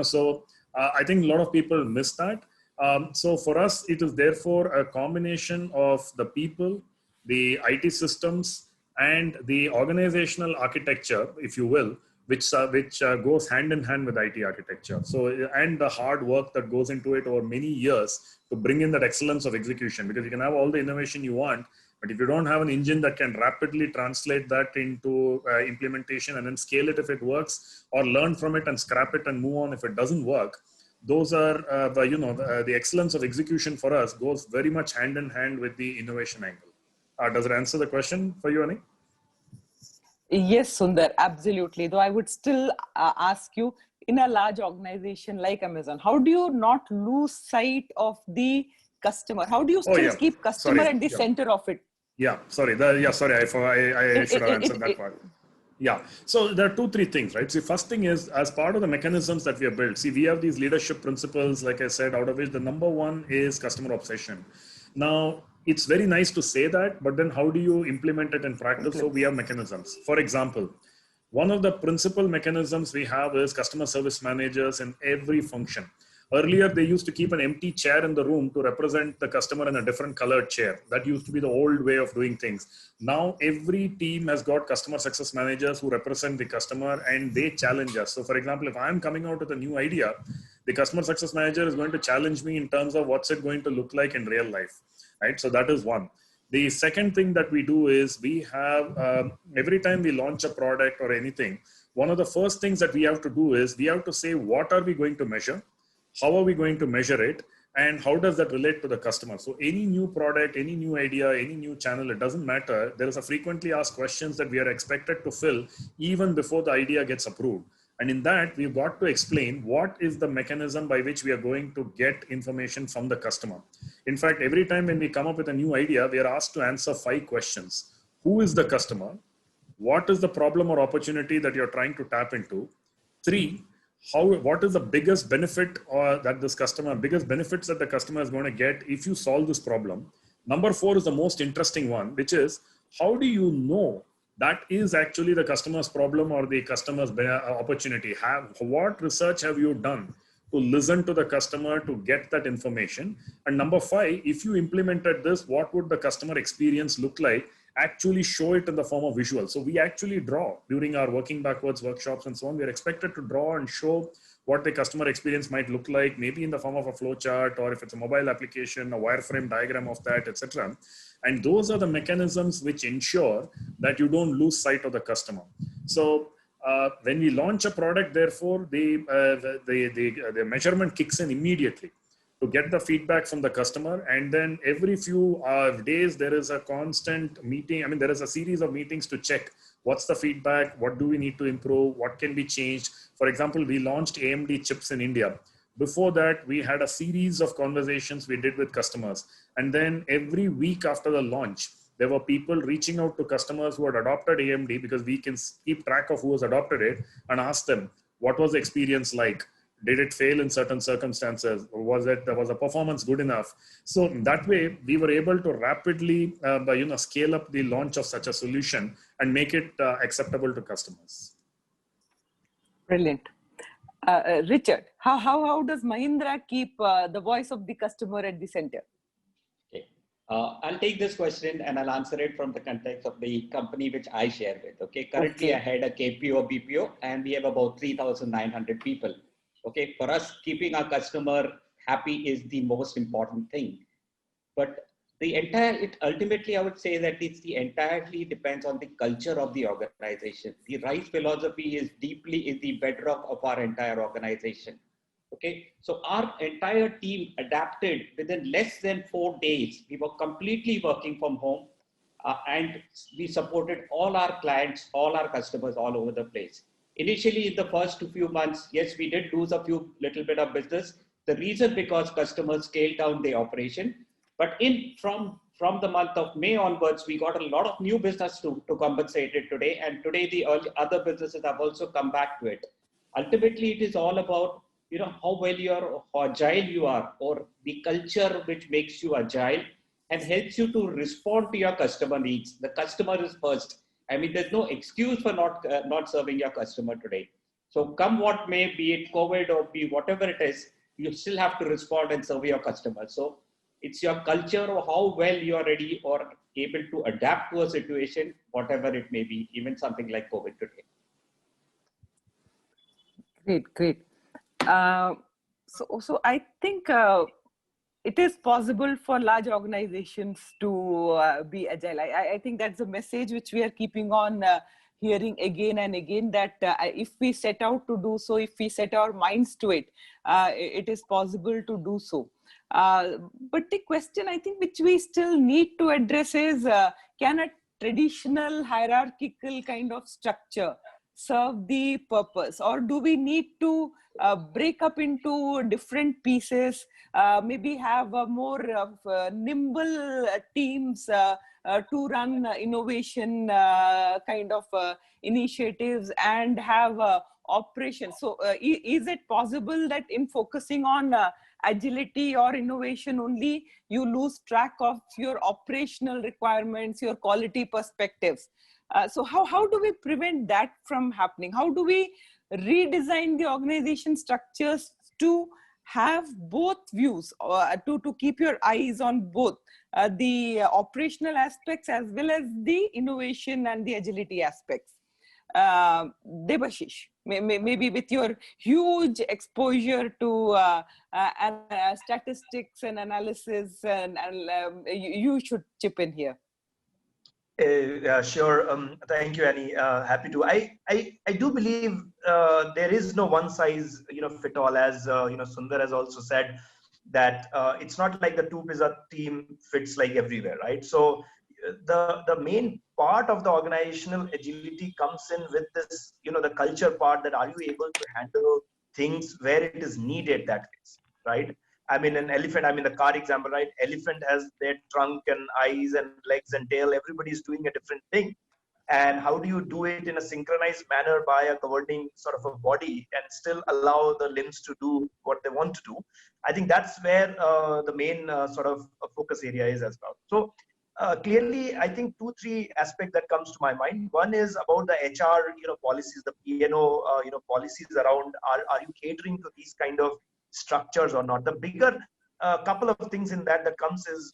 So I think a lot of people miss that. So for us, it is therefore a combination of the people, the IT systems, and the organizational architecture, if you will, which goes hand in hand with IT architecture. So, and the hard work that goes into it over many years to bring in that excellence of execution, because you can have all the innovation you want, but if you don't have an engine that can rapidly translate that into implementation and then scale it if it works, or learn from it and scrap it and move on if it doesn't work, those are, the excellence of execution for us goes very much hand in hand with the innovation angle. Does it answer the question for you, Ani? Yes, Sundar, absolutely. Though I would still ask you, in a large organization like Amazon, how do you not lose sight of the customer? How do you still keep customer at the center of it? Yeah, sorry. I should have answered that part. Yeah. So there are 2-3 things, right? See, first thing is, as part of the mechanisms that we have built, see, we have these leadership principles, like I said, out of which the number one is customer obsession. Now, it's very nice to say that, but then how do you implement it in practice? So we have mechanisms. For example, one of the principal mechanisms we have is customer service managers in every function. Earlier, they used to keep an empty chair in the room to represent the customer in a different colored chair. That used to be the old way of doing things. Now, every team has got customer success managers who represent the customer and they challenge us. So, for example, if I'm coming out with a new idea, the customer success manager is going to challenge me in terms of what's it going to look like in real life, right? So that is one. The second thing that we do is we have, every time we launch a product or anything, one of the first things that we have to do is we have to say, what are we going to measure? How are we going to measure it? And how does that relate to the customer? So any new product, any new idea, any new channel, it doesn't matter. There is a frequently asked questions that we are expected to fill even before the idea gets approved. And in that, we've got to explain what is the mechanism by which we are going to get information from the customer. In fact, every time when we come up with a new idea, we are asked to answer 5 questions. Who is the customer? What is the problem or opportunity that you're trying to tap into? 3, what is the biggest benefit biggest benefits that the customer is going to get if you solve this problem? Number 4 is the most interesting one, which is, how do you know that is actually the customer's problem or the customer's opportunity? What research have you done to listen to the customer to get that information? And number 5, if you implemented this, what would the customer experience look like? Actually show it in the form of visual. So we actually draw during our working backwards workshops and so on. We're expected to draw and show what the customer experience might look like, maybe in the form of a flow chart, or if it's a mobile application, a wireframe diagram of that, etc. And those are the mechanisms which ensure that you don't lose sight of the customer. So when we launch a product, therefore, the measurement kicks in immediately to get the feedback from the customer. And then every few days, there is a constant meeting. I mean, there is a series of meetings to check what's the feedback, what do we need to improve, what can be changed. For example, we launched AMD chips in India. Before that, we had a series of conversations we did with customers. And then every week after the launch, there were people reaching out to customers who had adopted AMD, because we can keep track of who has adopted it, and ask them, what was the experience like? Did it fail in certain circumstances? Or was the performance good enough? So that way, we were able to rapidly scale up the launch of such a solution and make it acceptable to customers. Brilliant. Richard, how does Mahindra keep the voice of the customer at the center? Okay. I'll take this question and I'll answer it from the context of the company which I share with. Okay. Currently, I head a KPO, BPO, and we have about 3,900 people. Okay, for us, keeping our customer happy is the most important thing. But ultimately, I would say that it's entirely depends on the culture of the organization. The RISE philosophy is the bedrock of our entire organization. Okay, so our entire team adapted within less than 4 days. We were completely working from home and we supported all our clients, all our customers all over the place. Initially, in the first few months, yes, we did lose a little bit of business. The reason because customers scaled down their operation. But from the month of May onwards, we got a lot of new business to compensate it today. And today, the other businesses have also come back to it. Ultimately, it is all about how well you are, how agile you are, or the culture which makes you agile and helps you to respond to your customer needs. The customer is first. I mean, there's no excuse for not serving your customer today. So come what may, be it COVID or be whatever it is, you still have to respond and serve your customer. So it's your culture or how well you are ready or able to adapt to a situation, whatever it may be, even something like COVID today. Great. So I think it is possible for large organizations to be agile. I think that's a message which we are keeping on hearing again and again that if we set out to do so, if we set our minds to it, it is possible to do so. But the question I think which we still need to address is, can a traditional hierarchical kind of structure serve the purpose, or do we need to break up into different pieces, maybe have more nimble teams to run innovation kind of initiatives and have operations? So is it possible that in focusing on agility or innovation only, you lose track of your operational requirements, your quality perspectives? So how do we prevent that from happening? How do we redesign the organization structures to have both views, to keep your eyes on both the operational aspects as well as the innovation and the agility aspects? Debashish, maybe with your huge exposure to statistics and analysis, and you should chip in here. Sure. Thank you, Annie. Happy to. I do believe there is no one size fit all, as Sundar has also said, that it's not like the two pizza team fits like everywhere, right? So the main part of the organizational agility comes in with this, the culture part, that are you able to handle things where it is needed that ways, right? I mean, an elephant, I mean, the car example, right? Elephant has their trunk and eyes and legs and tail. Everybody's doing a different thing. And how do you do it in a synchronized manner by a governing sort of a body and still allow the limbs to do what they want to do? I think that's where the main sort of focus area is as well. So clearly, I think 2-3 aspects that comes to my mind. One is about the HR, policies, the P&O, policies around, are you catering to these kind of structures or not? The bigger couple of things in that comes is,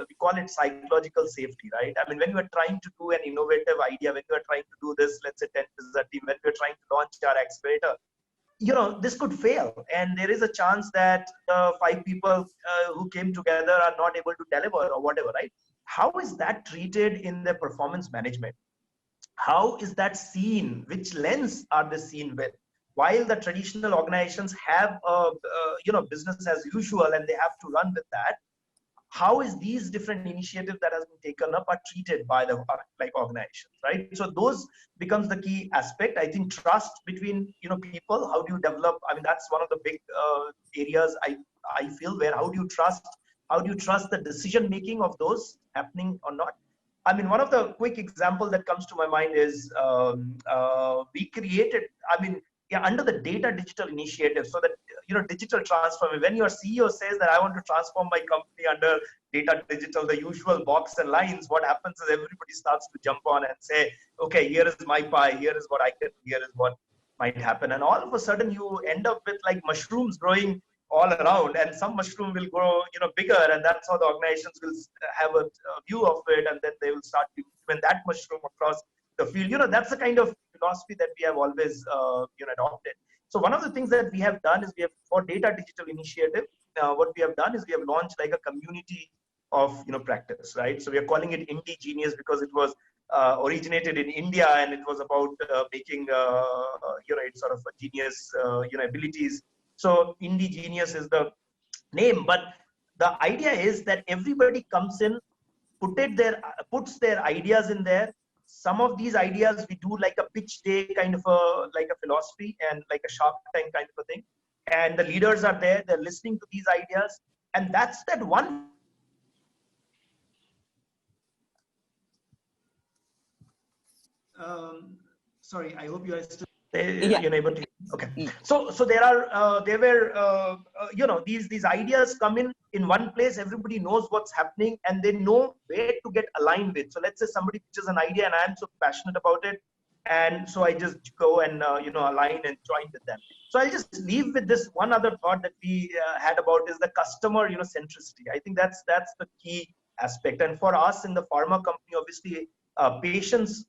we call it psychological safety, right? I mean, when you are trying to do an innovative idea, when you are trying to do this, let's say 10 pizza team, when we're trying to launch our accelerator, this could fail. And there is a chance that 5 people who came together are not able to deliver or whatever, right? How is that treated in the performance management? How is that seen? Which lens are they seen with? While the traditional organizations have business as usual and they have to run with that, how is these different initiatives that has been taken up are treated by the organizations, right? So those becomes the key aspect. I think trust between people. How do you develop? I mean, that's one of the big areas I feel, where how do you trust the decision making of those happening or not? I mean, one of the quick example that comes to my mind is we created, under the data digital initiative, so that digital transform. When your CEO says that I want to transform my company under data digital, the usual box and lines, what happens is everybody starts to jump on and say, okay, here is my pie, here is what I can, here is what might happen, and all of a sudden you end up with like mushrooms growing all around, and some mushroom will grow bigger, and that's how the organizations will have a view of it, and then they will start to implement that mushroom across the field. That's the kind of philosophy that we have always adopted. So one of the things that we have done is, we have, for data digital initiative, what we have done is we have launched like a community of practice, right? So we are calling it Indie Genius because it was originated in India, and it was about making it's sort of a genius abilities. So Indie Genius is the name, but the idea is that everybody comes in, puts their ideas in there. Some of these ideas we do like a pitch day kind of a philosophy, and like a Shark Tank kind of a thing. And the leaders are there, they're listening to these ideas, and that's that one. Sorry, I hope you are still able to. Okay. So there were these ideas come in one place. Everybody knows what's happening, and they know where to get aligned with. So let's say somebody pitches an idea, and I'm so passionate about it, and so I just go and align and join with them. So I'll just leave with this one other thought that we had about, is the customer centricity. I think that's the key aspect. And for us in the pharma company, obviously, patients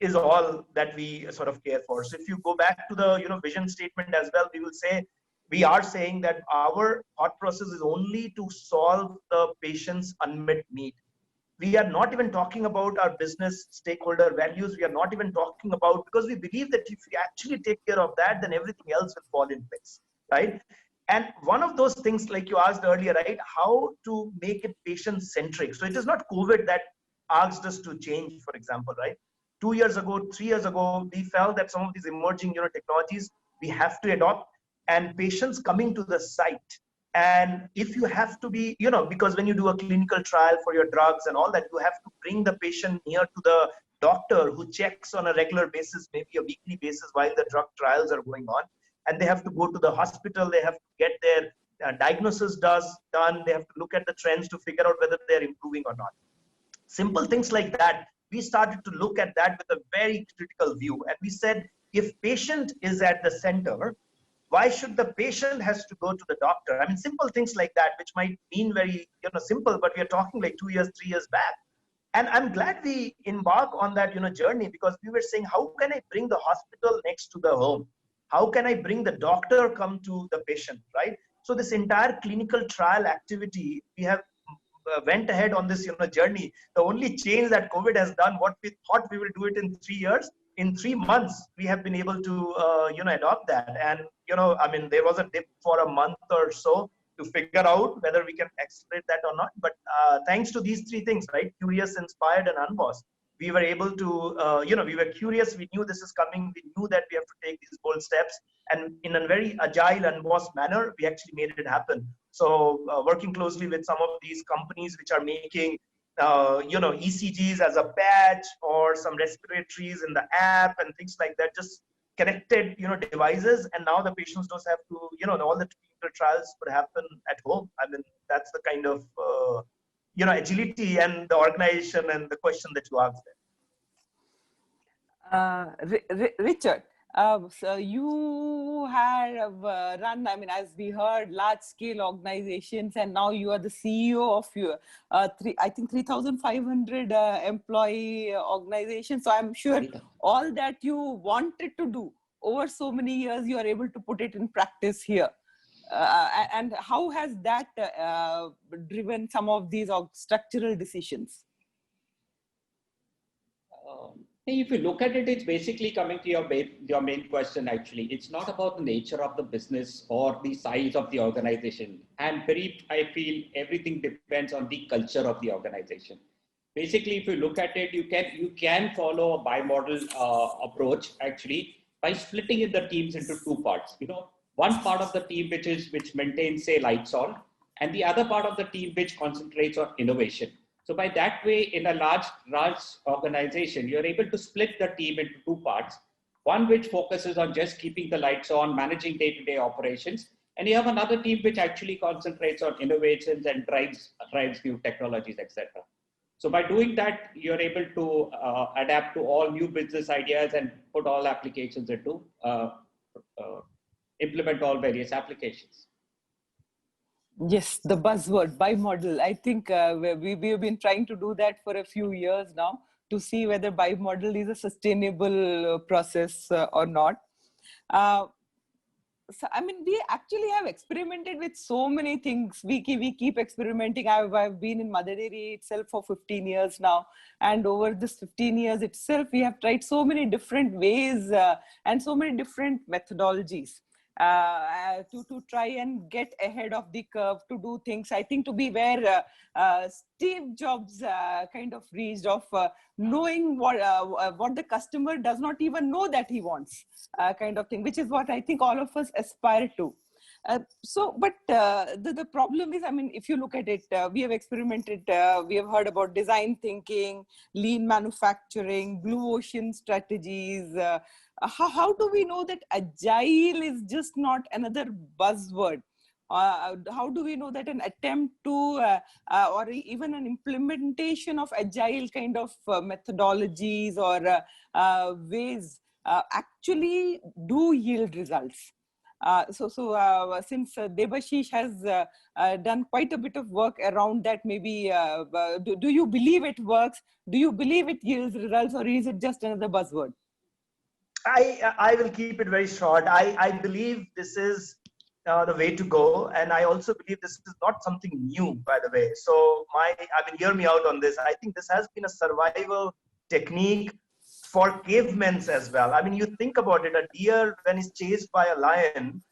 is all that we sort of care for. So if you go back to the vision statement as well, we are saying that our thought process is only to solve the patient's unmet need. We are not even talking about our business stakeholder values. We are not even talking about, because we believe that if we actually take care of that, then everything else will fall in place, right? And one of those things, like you asked earlier, right, how to make it patient centric. So it is not COVID that asked us to change, for example, right? 2 years ago, 3 years ago, we felt that some of these emerging, technologies we have to adopt, and patients coming to the site. And if you have to be, because when you do a clinical trial for your drugs and all that, you have to bring the patient near to the doctor who checks on a regular basis, maybe a weekly basis, while the drug trials are going on. And they have to go to the hospital, they have to get their diagnosis done, they have to look at the trends to figure out whether they're improving or not. Simple things like that. We started to look at that with a very critical view. And we said, if patient is at the center, why should the patient has to go to the doctor? I mean, simple things like that, which might mean very, simple, but we are talking like 2 years, 3 years back. And I'm glad we embark on that, journey, because we were saying, how can I bring the hospital next to the home? How can I bring the doctor come to the patient, right? So this entire clinical trial activity, we have went ahead on this, journey. The only change that COVID has done, what we thought we will do it in 3 years, in 3 months, we have been able to, adopt that. And, I mean, there was a dip for a month or so to figure out whether we can accelerate that or not. But thanks to these 3 things, right? Curious, inspired, and unbossed, we were able to, we were curious. We knew this is coming. We knew that we have to take these bold steps. And in a very agile, unbossed manner, we actually made it happen. So working closely with some of these companies which are making, ECGs as a patch, or some respiratories in the app and things like that, just connected, devices. And now the patients don't have to, all the clinical trials could happen at home. I mean, that's the kind of, agility and the organization and the question that you asked there. Richard, so you have run, I mean, as we heard, large scale organizations, and now you are the CEO of your, I think 3,500 employee organization. So I'm sure all that you wanted to do over so many years, you are able to put it in practice here. And how has that driven some of these structural decisions? If you look at it, it's basically coming to your main question, actually. It's not about the nature of the business or the size of the organization. And I feel everything depends on the culture of the organization. Basically, if you look at it, you can follow a bimodal approach, actually, by splitting in the teams into 2 parts. One part of the team which maintains, say, lights on, and the other part of the team which concentrates on innovation. So by that way, in a large organization, you're able to split the team into 2 parts. One which focuses on just keeping the lights on, managing day-to-day operations, and you have another team which actually concentrates on innovations and drives new technologies, etc. So by doing that, you're able to adapt to all new business ideas and put all applications into implement all various applications. Yes, the buzzword, bimodal. I think we have been trying to do that for a few years now to see whether bimodal is a sustainable process or not. So, I mean, we actually have experimented with so many things. We keep experimenting. I've been in Mother Dairy itself for 15 years now. And over this 15 years itself, we have tried so many different ways and so many different methodologies. To try and get ahead of the curve, to do things, I think, to be where Steve Jobs kind of reached, of knowing what the customer does not even know that he wants, kind of thing, which is what I think all of us aspire to. But the problem is, I mean, if you look at it, we have experimented, we have heard about design thinking, lean manufacturing, blue ocean strategies. How do we know that agile is just not another buzzword? How do we know that an attempt to, or even an implementation of agile kind of methodologies or ways actually do yield results? Since Debashish has done quite a bit of work around that, maybe do you believe it works? Do you believe it yields results, or is it just another buzzword? I will keep it very short. I believe this is the way to go. And I also believe this is not something new, by the way. So hear me out on this. I think this has been a survival technique for cavemen as well. I mean, you think about it, a deer, when it's chased by a lion,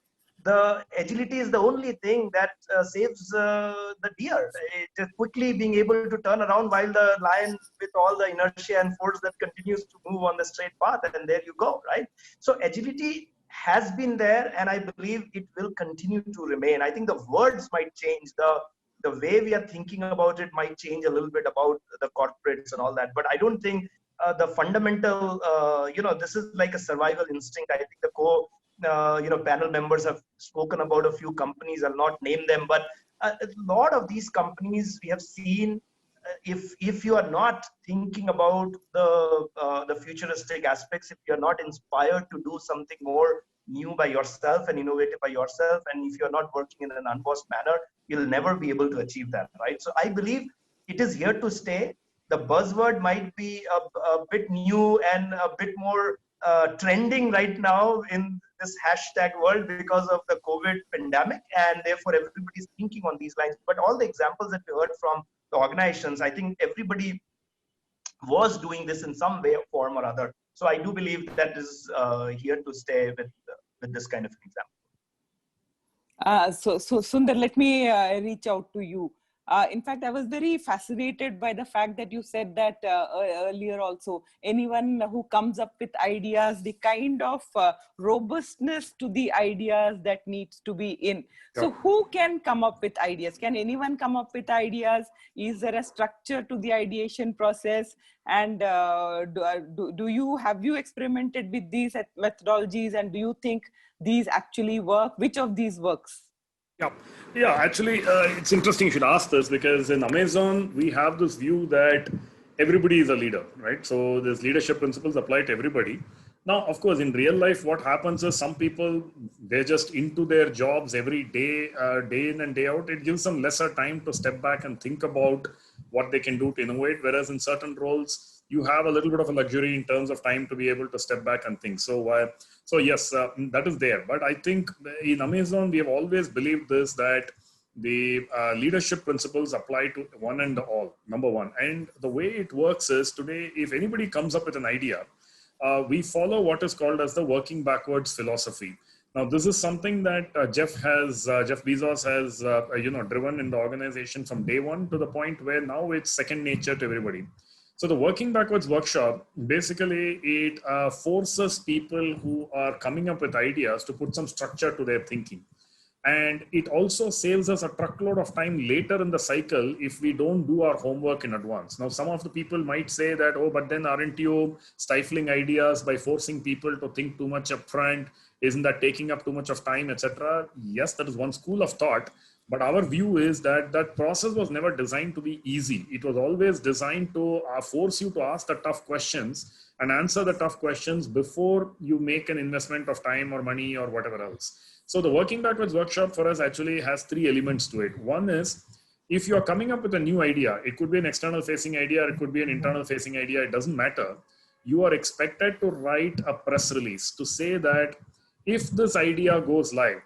the agility is the only thing that saves the deer. Just quickly being able to turn around while the lion, with all the inertia and force that continues to move on the straight path, and there you go, right? So agility has been there, and I believe it will continue to remain. I think the words might change, the way we are thinking about it might change a little bit about the corporates and all that, but I don't think the fundamental, this is like a survival instinct. I think the panel members have spoken about a few companies. I'll not name them, but a lot of these companies we have seen, if you are not thinking about the futuristic aspects, if you are not inspired to do something more new by yourself and innovative by yourself, and if you're not working in an unbossed manner, you'll never be able to achieve that, right? So I believe it is here to stay. The buzzword might be a bit new and a bit more trending right now in this hashtag world because of the COVID pandemic, and therefore everybody's thinking on these lines. But all the examples that we heard from the organizations, I think everybody was doing this in some way, form or other. So I do believe that is here to stay with this kind of an example. So Sundar, let me reach out to you. In fact, I was very fascinated by the fact that you said that earlier also, anyone who comes up with ideas, the kind of robustness to the ideas that needs to be in. Yeah. So who can come up with ideas? Can anyone come up with ideas? Is there a structure to the ideation process? And have you experimented with these methodologies, and do you think these actually work? Which of these works? Yeah. Actually, it's interesting you should ask this, because in Amazon, we have this view that everybody is a leader, right? So there's leadership principles apply to everybody. Now, of course, in real life, what happens is some people, they're just into their jobs every day, day in and day out. It gives them lesser time to step back and think about what they can do to innovate. Whereas in certain roles, you have a little bit of a luxury in terms of time to be able to step back and think. So yes, that is there. But I think in Amazon, we have always believed this, that the leadership principles apply to one and all, number one. And the way it works is, today, if anybody comes up with an idea, we follow what is called as the working backwards philosophy. Now, this is something that Jeff Bezos has, driven in the organization from day one, to the point where now it's second nature to everybody. So the working backwards workshop, basically it forces people who are coming up with ideas to put some structure to their thinking. And it also saves us a truckload of time later in the cycle if we don't do our homework in advance. Now, some of the people might say that, oh, but then aren't you stifling ideas by forcing people to think too much up front? Isn't that taking up too much of time, etc.? Yes, that is one school of thought. But our view is that that process was never designed to be easy. It was always designed to force you to ask the tough questions and answer the tough questions before you make an investment of time or money or whatever else. So the working backwards workshop for us actually has three elements to it. One is, if you're coming up with a new idea, it could be an external facing idea, or it could be an internal facing idea, it doesn't matter. You are expected to write a press release to say that if this idea goes live,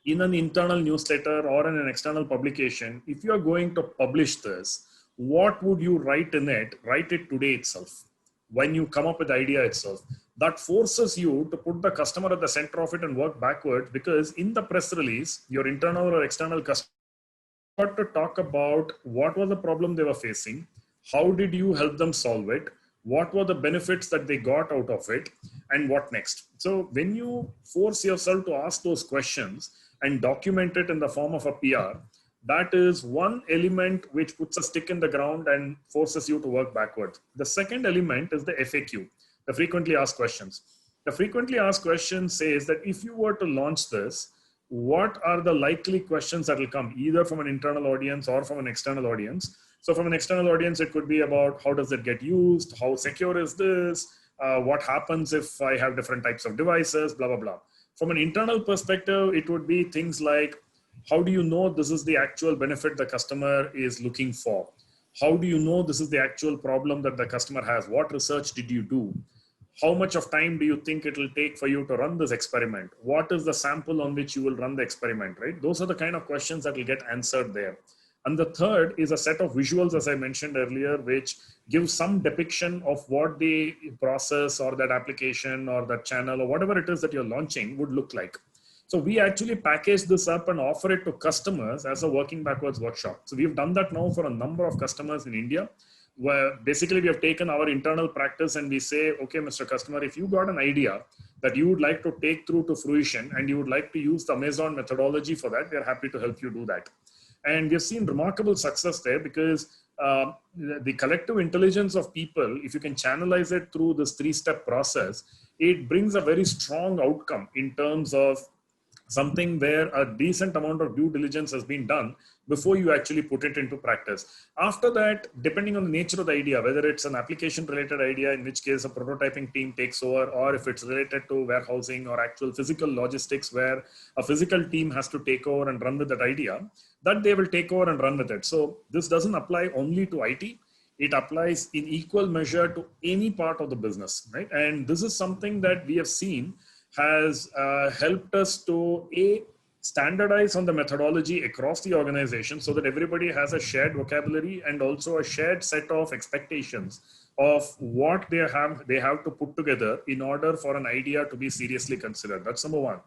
in an internal newsletter or in an external publication, if you're going to publish this, what would you write in it? Write it today itself, when you come up with the idea itself. That forces you to put the customer at the center of it and work backwards, because in the press release, your internal or external customer got to talk about what was the problem they were facing, how did you help them solve it, what were the benefits that they got out of it, and what next. So when you force yourself to ask those questions and document it in the form of a PR, that is one element which puts a stick in the ground and forces you to work backwards. The second element is the FAQ, the frequently asked questions. The frequently asked questions says that if you were to launch this, what are the likely questions that will come, either from an internal audience or from an external audience. So from an external audience, it could be about how does it get used? How secure is this? What happens if I have different types of devices, blah, blah, blah. From an internal perspective, it would be things like, how do you know this is the actual benefit the customer is looking for? How do you know this is the actual problem that the customer has? What research did you do? How much of time do you think it will take for you to run this experiment? What is the sample on which you will run the experiment, right? Those are the kind of questions that will get answered there. And the third is a set of visuals, as I mentioned earlier, which gives some depiction of what the process or that application or that channel or whatever it is that you're launching would look like. So we actually package this up and offer it to customers as a working backwards workshop. So we've done that now for a number of customers in India, where basically we have taken our internal practice and we say, okay, Mr. Customer, if you got an idea that you would like to take through to fruition and you would like to use the Amazon methodology for that, we're happy to help you do that. And we've seen remarkable success there because the collective intelligence of people, if you can channelize it through this 3-step process, it brings a very strong outcome in terms of something where a decent amount of due diligence has been done before you actually put it into practice. After that, depending on the nature of the idea, whether it's an application related idea, in which case a prototyping team takes over, or if it's related to warehousing or actual physical logistics where a physical team has to take over and run with that idea, that they will take over and run with it. So this doesn't apply only to IT. It applies in equal measure to any part of the business, right? And this is something that we have seen has helped us to standardize on the methodology across the organization so that everybody has a shared vocabulary and also a shared set of expectations of what they have to put together in order for an idea to be seriously considered. That's number one.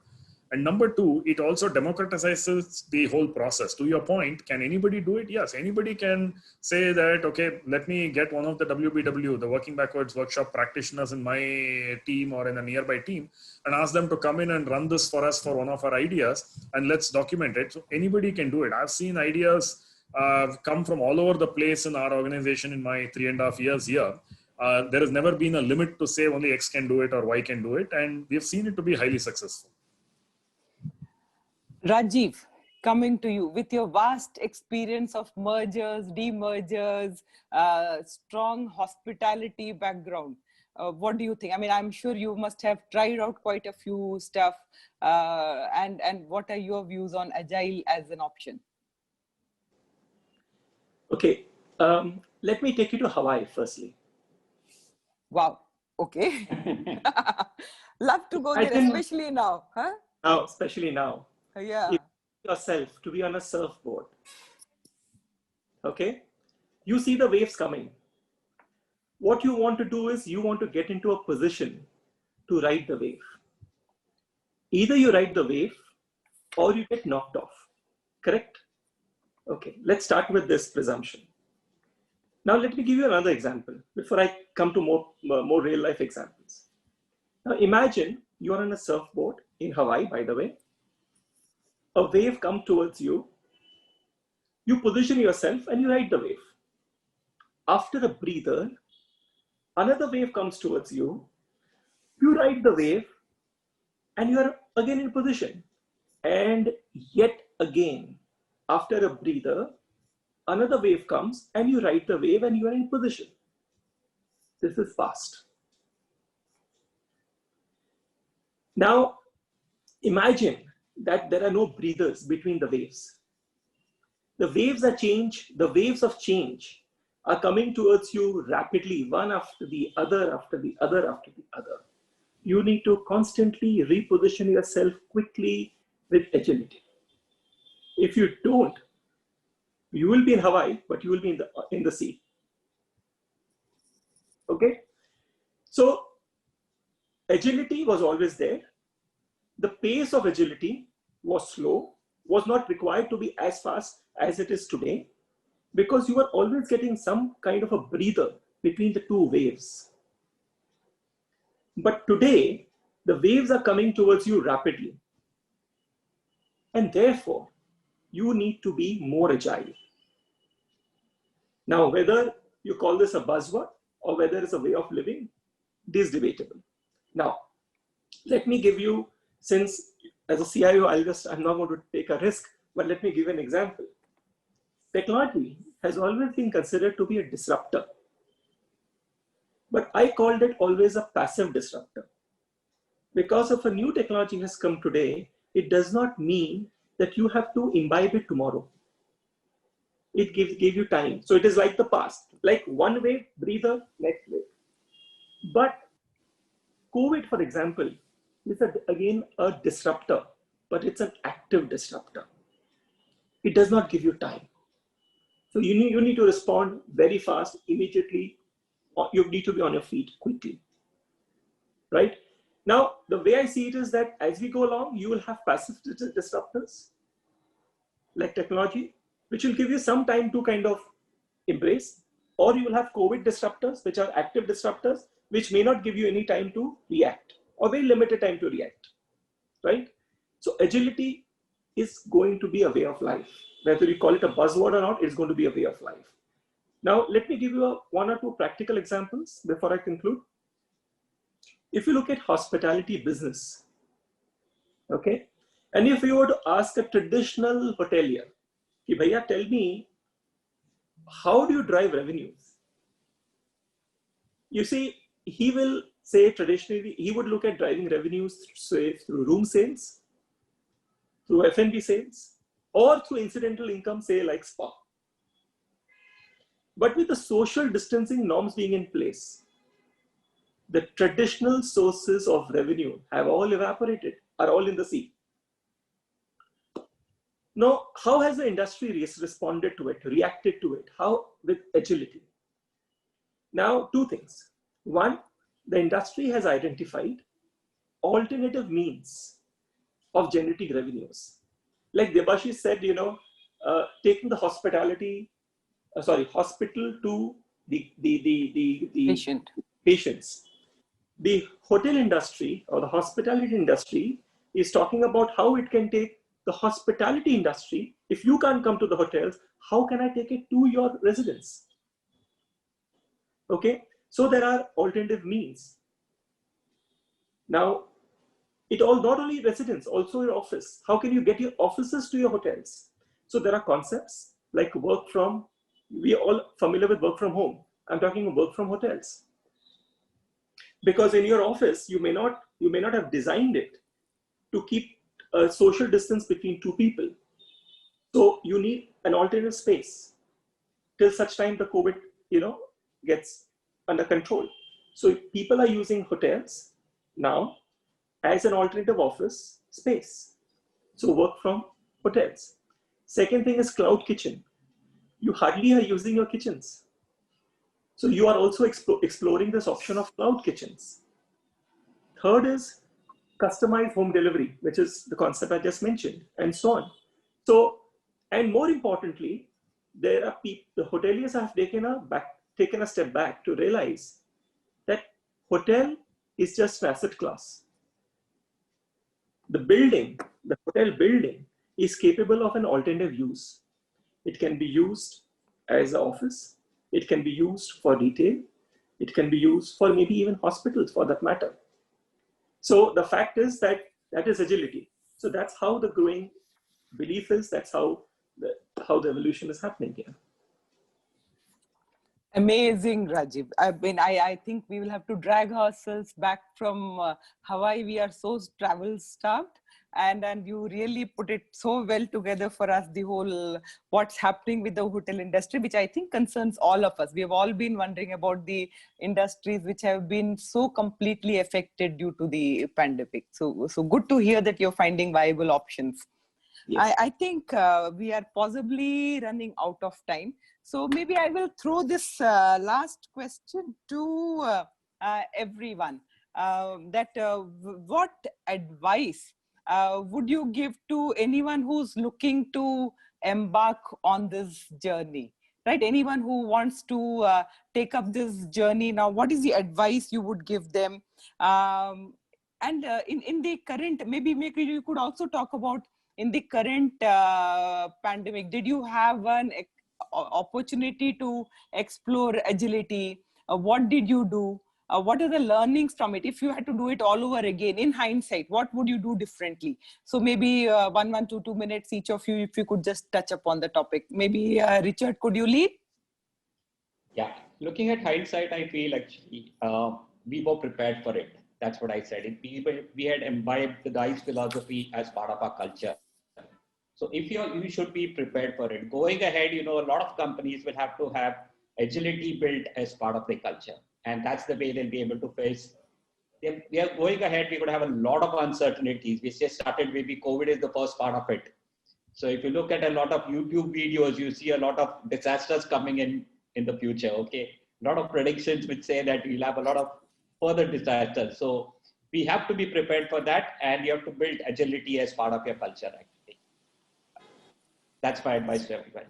And number two, it also democratizes the whole process. To your point, can anybody do it? Yes, anybody can say that, okay, let me get one of the WBW, the Working Backwards Workshop practitioners in my team or in a nearby team, and ask them to come in and run this for us for one of our ideas, and let's document it. So anybody can do it. I've seen ideas come from all over the place in our organization in my 3.5 years here. There has never been a limit to say only X can do it or Y can do it, and we've seen it to be highly successful. Rajiv, coming to you with your vast experience of mergers, demergers, strong hospitality background. What do you think? I mean, I'm sure you must have tried out quite a few stuff. And what are your views on Agile as an option? Okay, let me take you to Hawaii firstly. Wow, okay. Love to go there, especially now. Huh? Now, especially now. Yeah. Yourself to be on a surfboard. Okay, you see the waves coming. What you want to do is you want to get into a position to ride the wave. Either you ride the wave or you get knocked off. Correct? Okay, let's start with this presumption. Now let me give you another example before I come to more real life examples. Now imagine you are on a surfboard in Hawaii, by the way. A wave comes towards you, you position yourself and you ride the wave. After a breather, another wave comes towards you, you ride the wave and you are again in position. And yet again, after a breather, another wave comes and you ride the wave and you are in position. This is fast. Now, imagine that there are no breathers between the waves. The waves of change are coming towards you rapidly, one after the other, after the other, after the other. You need to constantly reposition yourself quickly with agility. If you don't, you will be in Hawaii, but you will be in the sea. Okay? So agility was always there. The pace of agility was slow, was not required to be as fast as it is today, because you are always getting some kind of a breather between the two waves. But today, the waves are coming towards you rapidly. And therefore, you need to be more agile. Now, whether you call this a buzzword or whether it's a way of living, it is debatable. Now, let me give you, since as a CIO, I'm not going to take a risk, but let me give an example. Technology has always been considered to be a disruptor. But I called it always a passive disruptor. Because if a new technology has come today, it does not mean that you have to imbibe it tomorrow. It gives you time. So it is like the past, like one wave, breather, next wave. But COVID, for example, is again a disruptor, but it's an active disruptor. It does not give you time. So you need to respond very fast, immediately. Or you need to be on your feet quickly, right? Now, the way I see it is that as we go along, you will have passive disruptors like technology, which will give you some time to kind of embrace, or you will have COVID disruptors, which are active disruptors, which may not give you any time to react or very limited time to react, right? So agility is going to be a way of life. Whether you call it a buzzword or not, it's going to be a way of life. Now, let me give you one or two practical examples before I conclude. If you look at hospitality business, okay, and if you were to ask a traditional hotelier, ki bhaiya, tell me, how do you drive revenues? You see, he will say traditionally, he would look at driving revenues, say, through room sales, through F&B sales, or through incidental income, say like spa. But with the social distancing norms being in place, the traditional sources of revenue have all evaporated, are all in the sea. Now, how has the industry responded to it, reacted to it? How? With agility. Now, two things. One, the industry has identified alternative means of generating revenues. Like Debashish said, taking the hospital to the patients. The hotel industry or the hospitality industry is talking about how it can take the hospitality industry. If you can't come to the hotels, how can I take it to your residence? Okay, so there are alternative means. Now, it all, not only residence, also your office. How can you get your offices to your hotels? So there are concepts like work from, we are all familiar with work from home. I'm talking work from hotels. Because in your office, you may not have designed it to keep a social distance between two people. So you need an alternative space till such time the COVID, gets under control. So people are using hotels now as an alternative office space. So work from hotels. Second thing is cloud kitchen. You hardly are using your kitchens. So you are also exploring this option of cloud kitchens. Third is customized home delivery, which is the concept I just mentioned, and so on. So, and more importantly, there are people, the hoteliers have taken a step back to realize that hotel is just an asset class. The hotel building is capable of an alternative use. It can be used as an office. It can be used for retail. It can be used for maybe even hospitals for that matter. So the fact is that is agility. So that's how the growing belief is. That's how the evolution is happening here. Amazing, Rajiv. I think we will have to drag ourselves back from Hawaii. We are so travel starved, and you really put it so well together for us, the whole what's happening with the hotel industry, which I think concerns all of us. We have all been wondering about the industries which have been so completely affected due to the pandemic. So good to hear that you're finding viable options. Yes. I think we are possibly running out of time. So maybe I will throw this last question to everyone. What advice would you give to anyone who's looking to embark on this journey? Right? Anyone who wants to take up this journey now, what is the advice you would give them? And in the current, maybe you could also talk about in the current pandemic, did you have an opportunity to explore agility? What did you do? What are the learnings from it? If you had to do it all over again, in hindsight, what would you do differently? So maybe 2 minutes each of you, if you could just touch upon the topic. Maybe Richard, could you lead? Yeah, looking at hindsight, I feel actually we were prepared for it. That's what I said. We had imbibed the DICE philosophy as part of our culture. So if you should be prepared for it. Going ahead, a lot of companies will have to have agility built as part of their culture. And that's the way they'll be able to face we are going ahead, we're going to have a lot of uncertainties. We just started, maybe COVID is the first part of it. So if you look at a lot of YouTube videos, you see a lot of disasters coming in the future. Okay, a lot of predictions which say that we'll have a lot of further disasters. So we have to be prepared for that, and you have to build agility as part of your culture. Actually, that's my advice to everybody.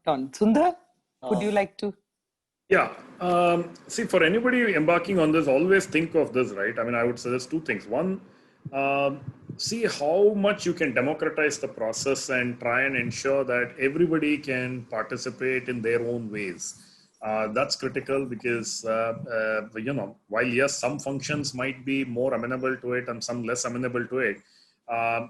Sundar, would you like to? Yeah. See, for anybody embarking on this, always think of this, right? I mean, I would suggest two things. One, see how much you can democratize the process and try and ensure that everybody can participate in their own ways. That's critical because, while yes, some functions might be more amenable to it and some less amenable to it,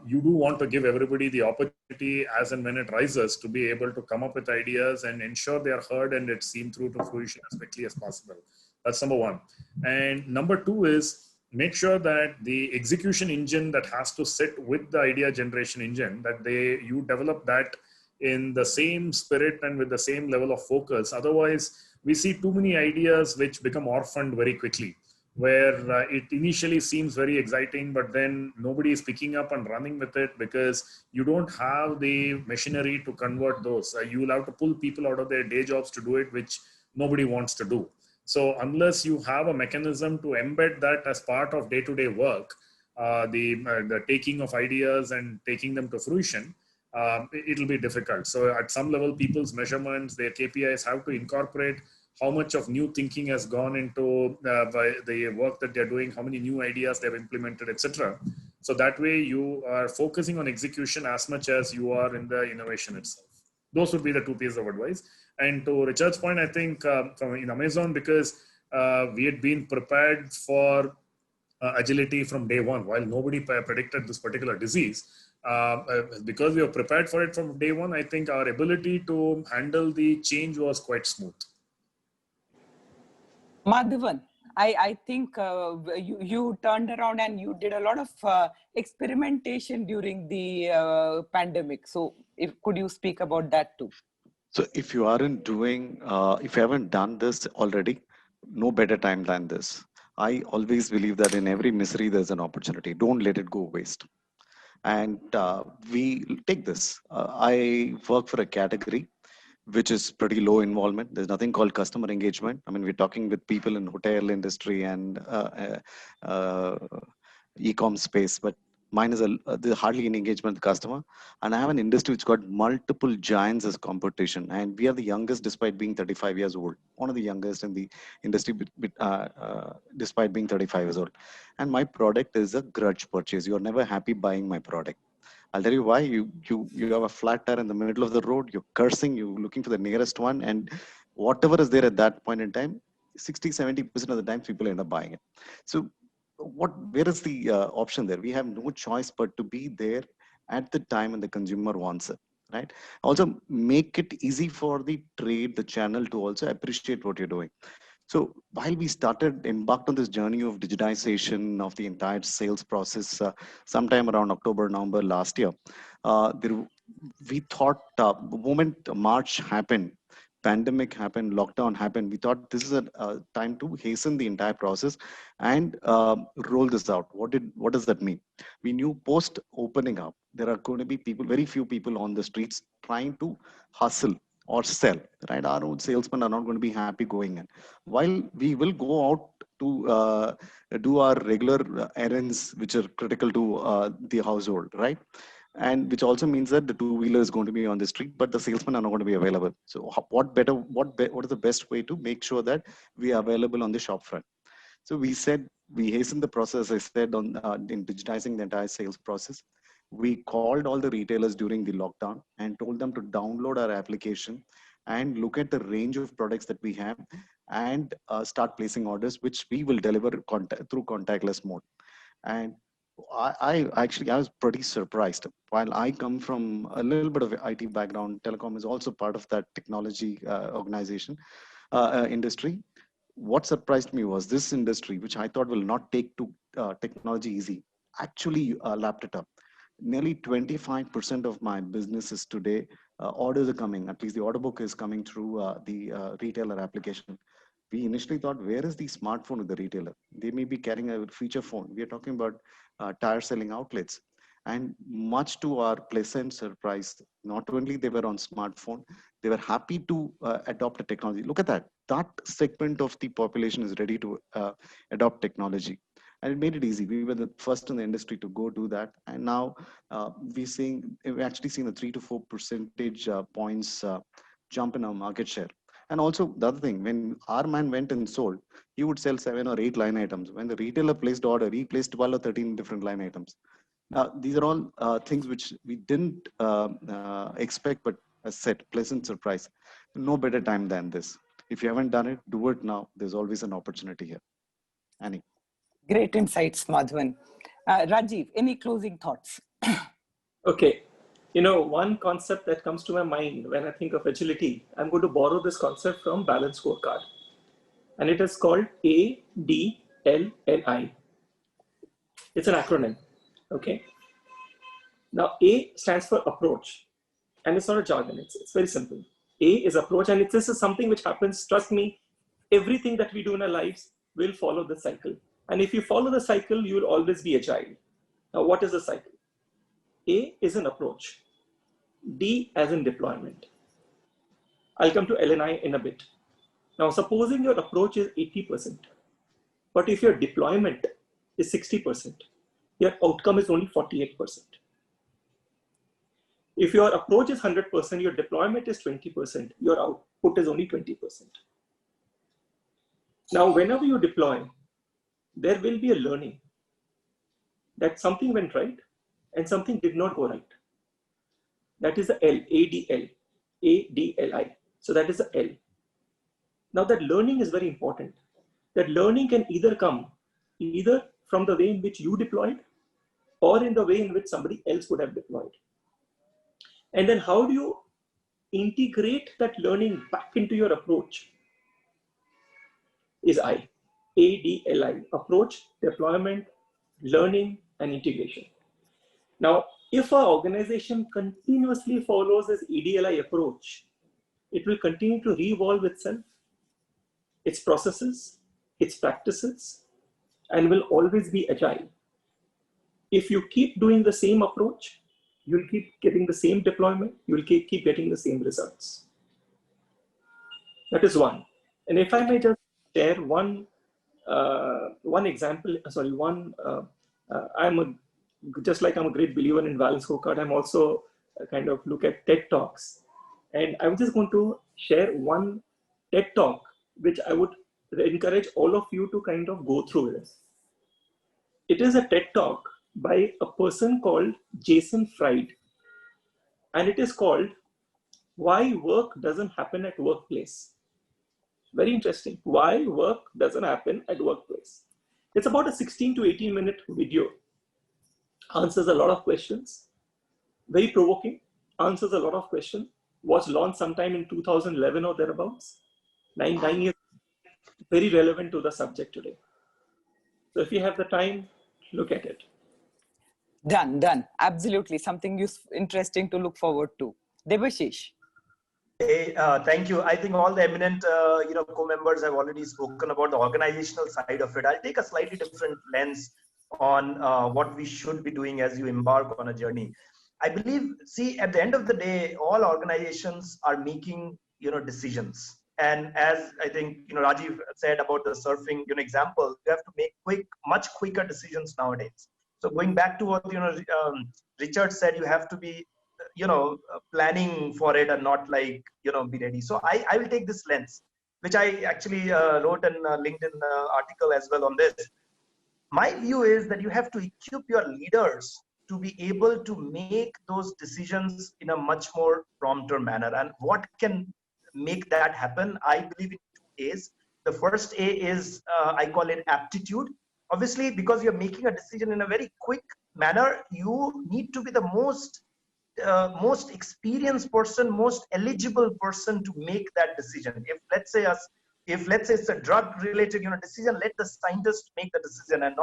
you do want to give everybody the opportunity as and when it rises to be able to come up with ideas and ensure they are heard and it's seen through to fruition as quickly as possible. That's number one. And number two is make sure that the execution engine that has to sit with the idea generation engine, that you develop that in the same spirit and with the same level of focus. Otherwise, we see too many ideas which become orphaned very quickly, where it initially seems very exciting, but then nobody is picking up and running with it because you don't have the machinery to convert those. You will have to pull people out of their day jobs to do it, which nobody wants to do. So unless you have a mechanism to embed that as part of day-to-day work, the taking of ideas and taking them to fruition, it'll be difficult. So at some level, people's measurements, their KPIs have to incorporate how much of new thinking has gone into the work that they're doing, how many new ideas they've implemented, etc. So that way you are focusing on execution as much as you are in the innovation itself. Those would be the two pieces of advice. And to Richard's point, I think in Amazon, because we had been prepared for agility from day one, while nobody predicted this particular disease, because we were prepared for it from day one, I think our ability to handle the change was quite smooth. Madhavan, I think you turned around and you did a lot of experimentation during the pandemic. So could you speak about that too? So if you aren't doing, if you haven't done this already, no better time than this. I always believe that in every misery, there's an opportunity. Don't let it go waste. And we take this. I work for a category which is pretty low involvement. There's nothing called customer engagement. I mean, we're talking with people in hotel industry and e-com space, but mine is there's hardly any engagement with the customer. And I have an industry which got multiple giants as competition. And we are the youngest despite being 35 years old. One of the youngest in the industry despite being 35 years old. And my product is a grudge purchase. You're never happy buying my product. I'll tell you why. You have a flat tire in the middle of the road. You're cursing. You're looking for the nearest one, and whatever is there at that point in time, 60-70% of the time people end up buying it. So, where is the option there? We have no choice but to be there at the time when the consumer wants it, right? Also, make it easy for the trade, the channel to also appreciate what you're doing. So while we embarked on this journey of digitization of the entire sales process sometime around October, November last year, we thought the moment March happened, pandemic happened, lockdown happened, we thought this is a time to hasten the entire process and roll this out. What does that mean? We knew post opening up, there are going to be very few people on the streets trying to hustle or sell, right? Our own salesmen are not going to be happy going in. While we will go out to do our regular errands, which are critical to the household, right? And which also means that the two-wheeler is going to be on the street, but the salesmen are not going to be available. So what is the best way to make sure that we are available on the shop front? So we hastened the process, I said, in digitizing the entire sales process. We called all the retailers during the lockdown and told them to download our application and look at the range of products that we have and start placing orders, which we will deliver through contactless mode. And I was pretty surprised. While I come from a little bit of IT background, telecom is also part of that technology organization industry. What surprised me was this industry, which I thought will not take to technology easy, actually lapped it up. Nearly 25% of my businesses today, orders are coming, at least the order book is coming through the retailer application. We initially thought, where is the smartphone with the retailer? They may be carrying a feature phone. We are talking about tire selling outlets. And much to our pleasant surprise, not only they were on smartphone, they were happy to adopt a technology. Look at that. That segment of the population is ready to adopt technology. And it made it easy. We were the first in the industry to go do that. And now we've actually seen a 3 to 4 percentage points jump in our market share. And also the other thing, when our man went and sold, he would sell 7 or 8 line items. When the retailer placed order, he placed 12 or 13 different line items. Now, these are all things which we didn't expect, but as said, pleasant surprise. No better time than this. If you haven't done it, do it now. There's always an opportunity here. Annie. Great insights, Madhavan. Rajiv, any closing thoughts? Okay. You know, one concept that comes to my mind when I think of agility, I'm going to borrow this concept from Balanced Scorecard. And it is called ADLLI. It's an acronym. Okay. Now, A stands for approach. And it's not a jargon. It's very simple. A is approach. And this is something which happens, trust me, everything that we do in our lives will follow the cycle. And if you follow the cycle, you will always be agile. Now, what is the cycle? A is an approach. D as in deployment. I'll come to LNI in a bit. Now, supposing your approach is 80%, but if your deployment is 60%, your outcome is only 48%. If your approach is 100%, your deployment is 20%, your output is only 20%. Now, whenever you deploy, there will be a learning that something went right and something did not go right. That is the L, ADL, ADLI. So that is the L. Now that learning is very important. That learning can either come either from the way in which you deployed or in the way in which somebody else would have deployed. And then how do you integrate that learning back into your approach? Is I, ADLI, approach, deployment, learning, and integration. Now, if our organization continuously follows this ADLI approach, it will continue to re-evolve itself, its processes, its practices, and will always be agile. If you keep doing the same approach, you'll keep getting the same deployment, you'll keep getting the same results. That is one. And if I may just share one example, just like I'm a great believer in Balanced Scorecard, I'm also kind of look at TED Talks. And I'm just going to share one TED Talk, which I would encourage all of you to kind of go through this. It is a TED Talk by a person called Jason Fried. And it is called Why Work Doesn't Happen at Workplace. Very interesting. Why work doesn't happen at workplace. It's about a 16 to 18 minute video. Answers a lot of questions. Very provoking. Answers a lot of questions. Was launched sometime in 2011 or thereabouts. 9 years. Very relevant to the subject today. So if you have the time, look at it. Done. Absolutely. Something interesting to look forward to. Debashish. Hey, thank you. I think all the eminent, co-members have already spoken about the organizational side of it. I'll take a slightly different lens on what we should be doing as you embark on a journey. I believe, at the end of the day, all organizations are making, decisions. And as I think, Rajiv said about the surfing, example, you have to make much quicker decisions nowadays. So going back to what, Richard said, you have to be, planning for it and not like, be ready. So I will take this lens, which I actually wrote a LinkedIn article as well on this. My view is that you have to equip your leaders to be able to make those decisions in a much more prompter manner. And what can make that happen? I believe in 2 A's. The first A is, I call it aptitude. Obviously, because you're making a decision in a very quick manner, you need to be the most experienced person, most eligible person to make that decision. If let's say it's a drug related decision, let the scientist make the decision and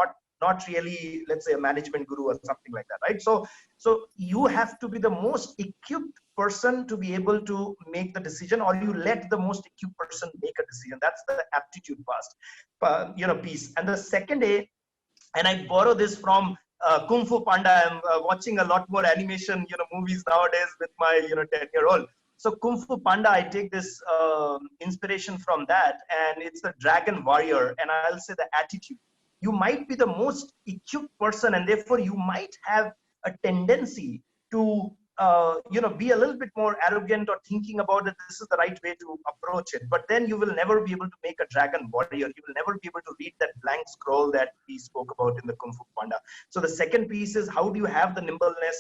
not really, let's say, a management guru or something like that, right? So you have to be the most equipped person to be able to make the decision, or you let the most equipped person make a decision. That's the aptitude piece. And the second A, and I borrow this from Kung Fu Panda. I'm watching a lot more animation, movies nowadays with my, 10-year-old. So Kung Fu Panda, I take this inspiration from that, and it's the dragon warrior, and I'll say the attitude. You might be the most equipped person, and therefore you might have a tendency to, be a little bit more arrogant or thinking about that this is the right way to approach it. But then you will never be able to make a dragon warrior. You will never be able to read that blank scroll that we spoke about in the Kung Fu Panda. So the second piece is, how do you have the nimbleness?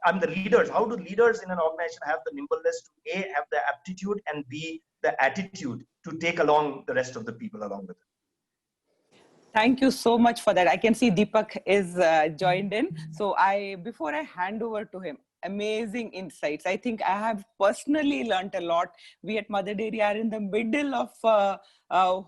And the leaders, how do leaders in an organization have the nimbleness to A, have the aptitude, and B, the attitude to take along the rest of the people along with it? Thank you so much for that. I can see Deepak is joined in. So before I hand over to him, amazing insights. I think I have personally learned a lot. We at Mother Dairy are in the middle of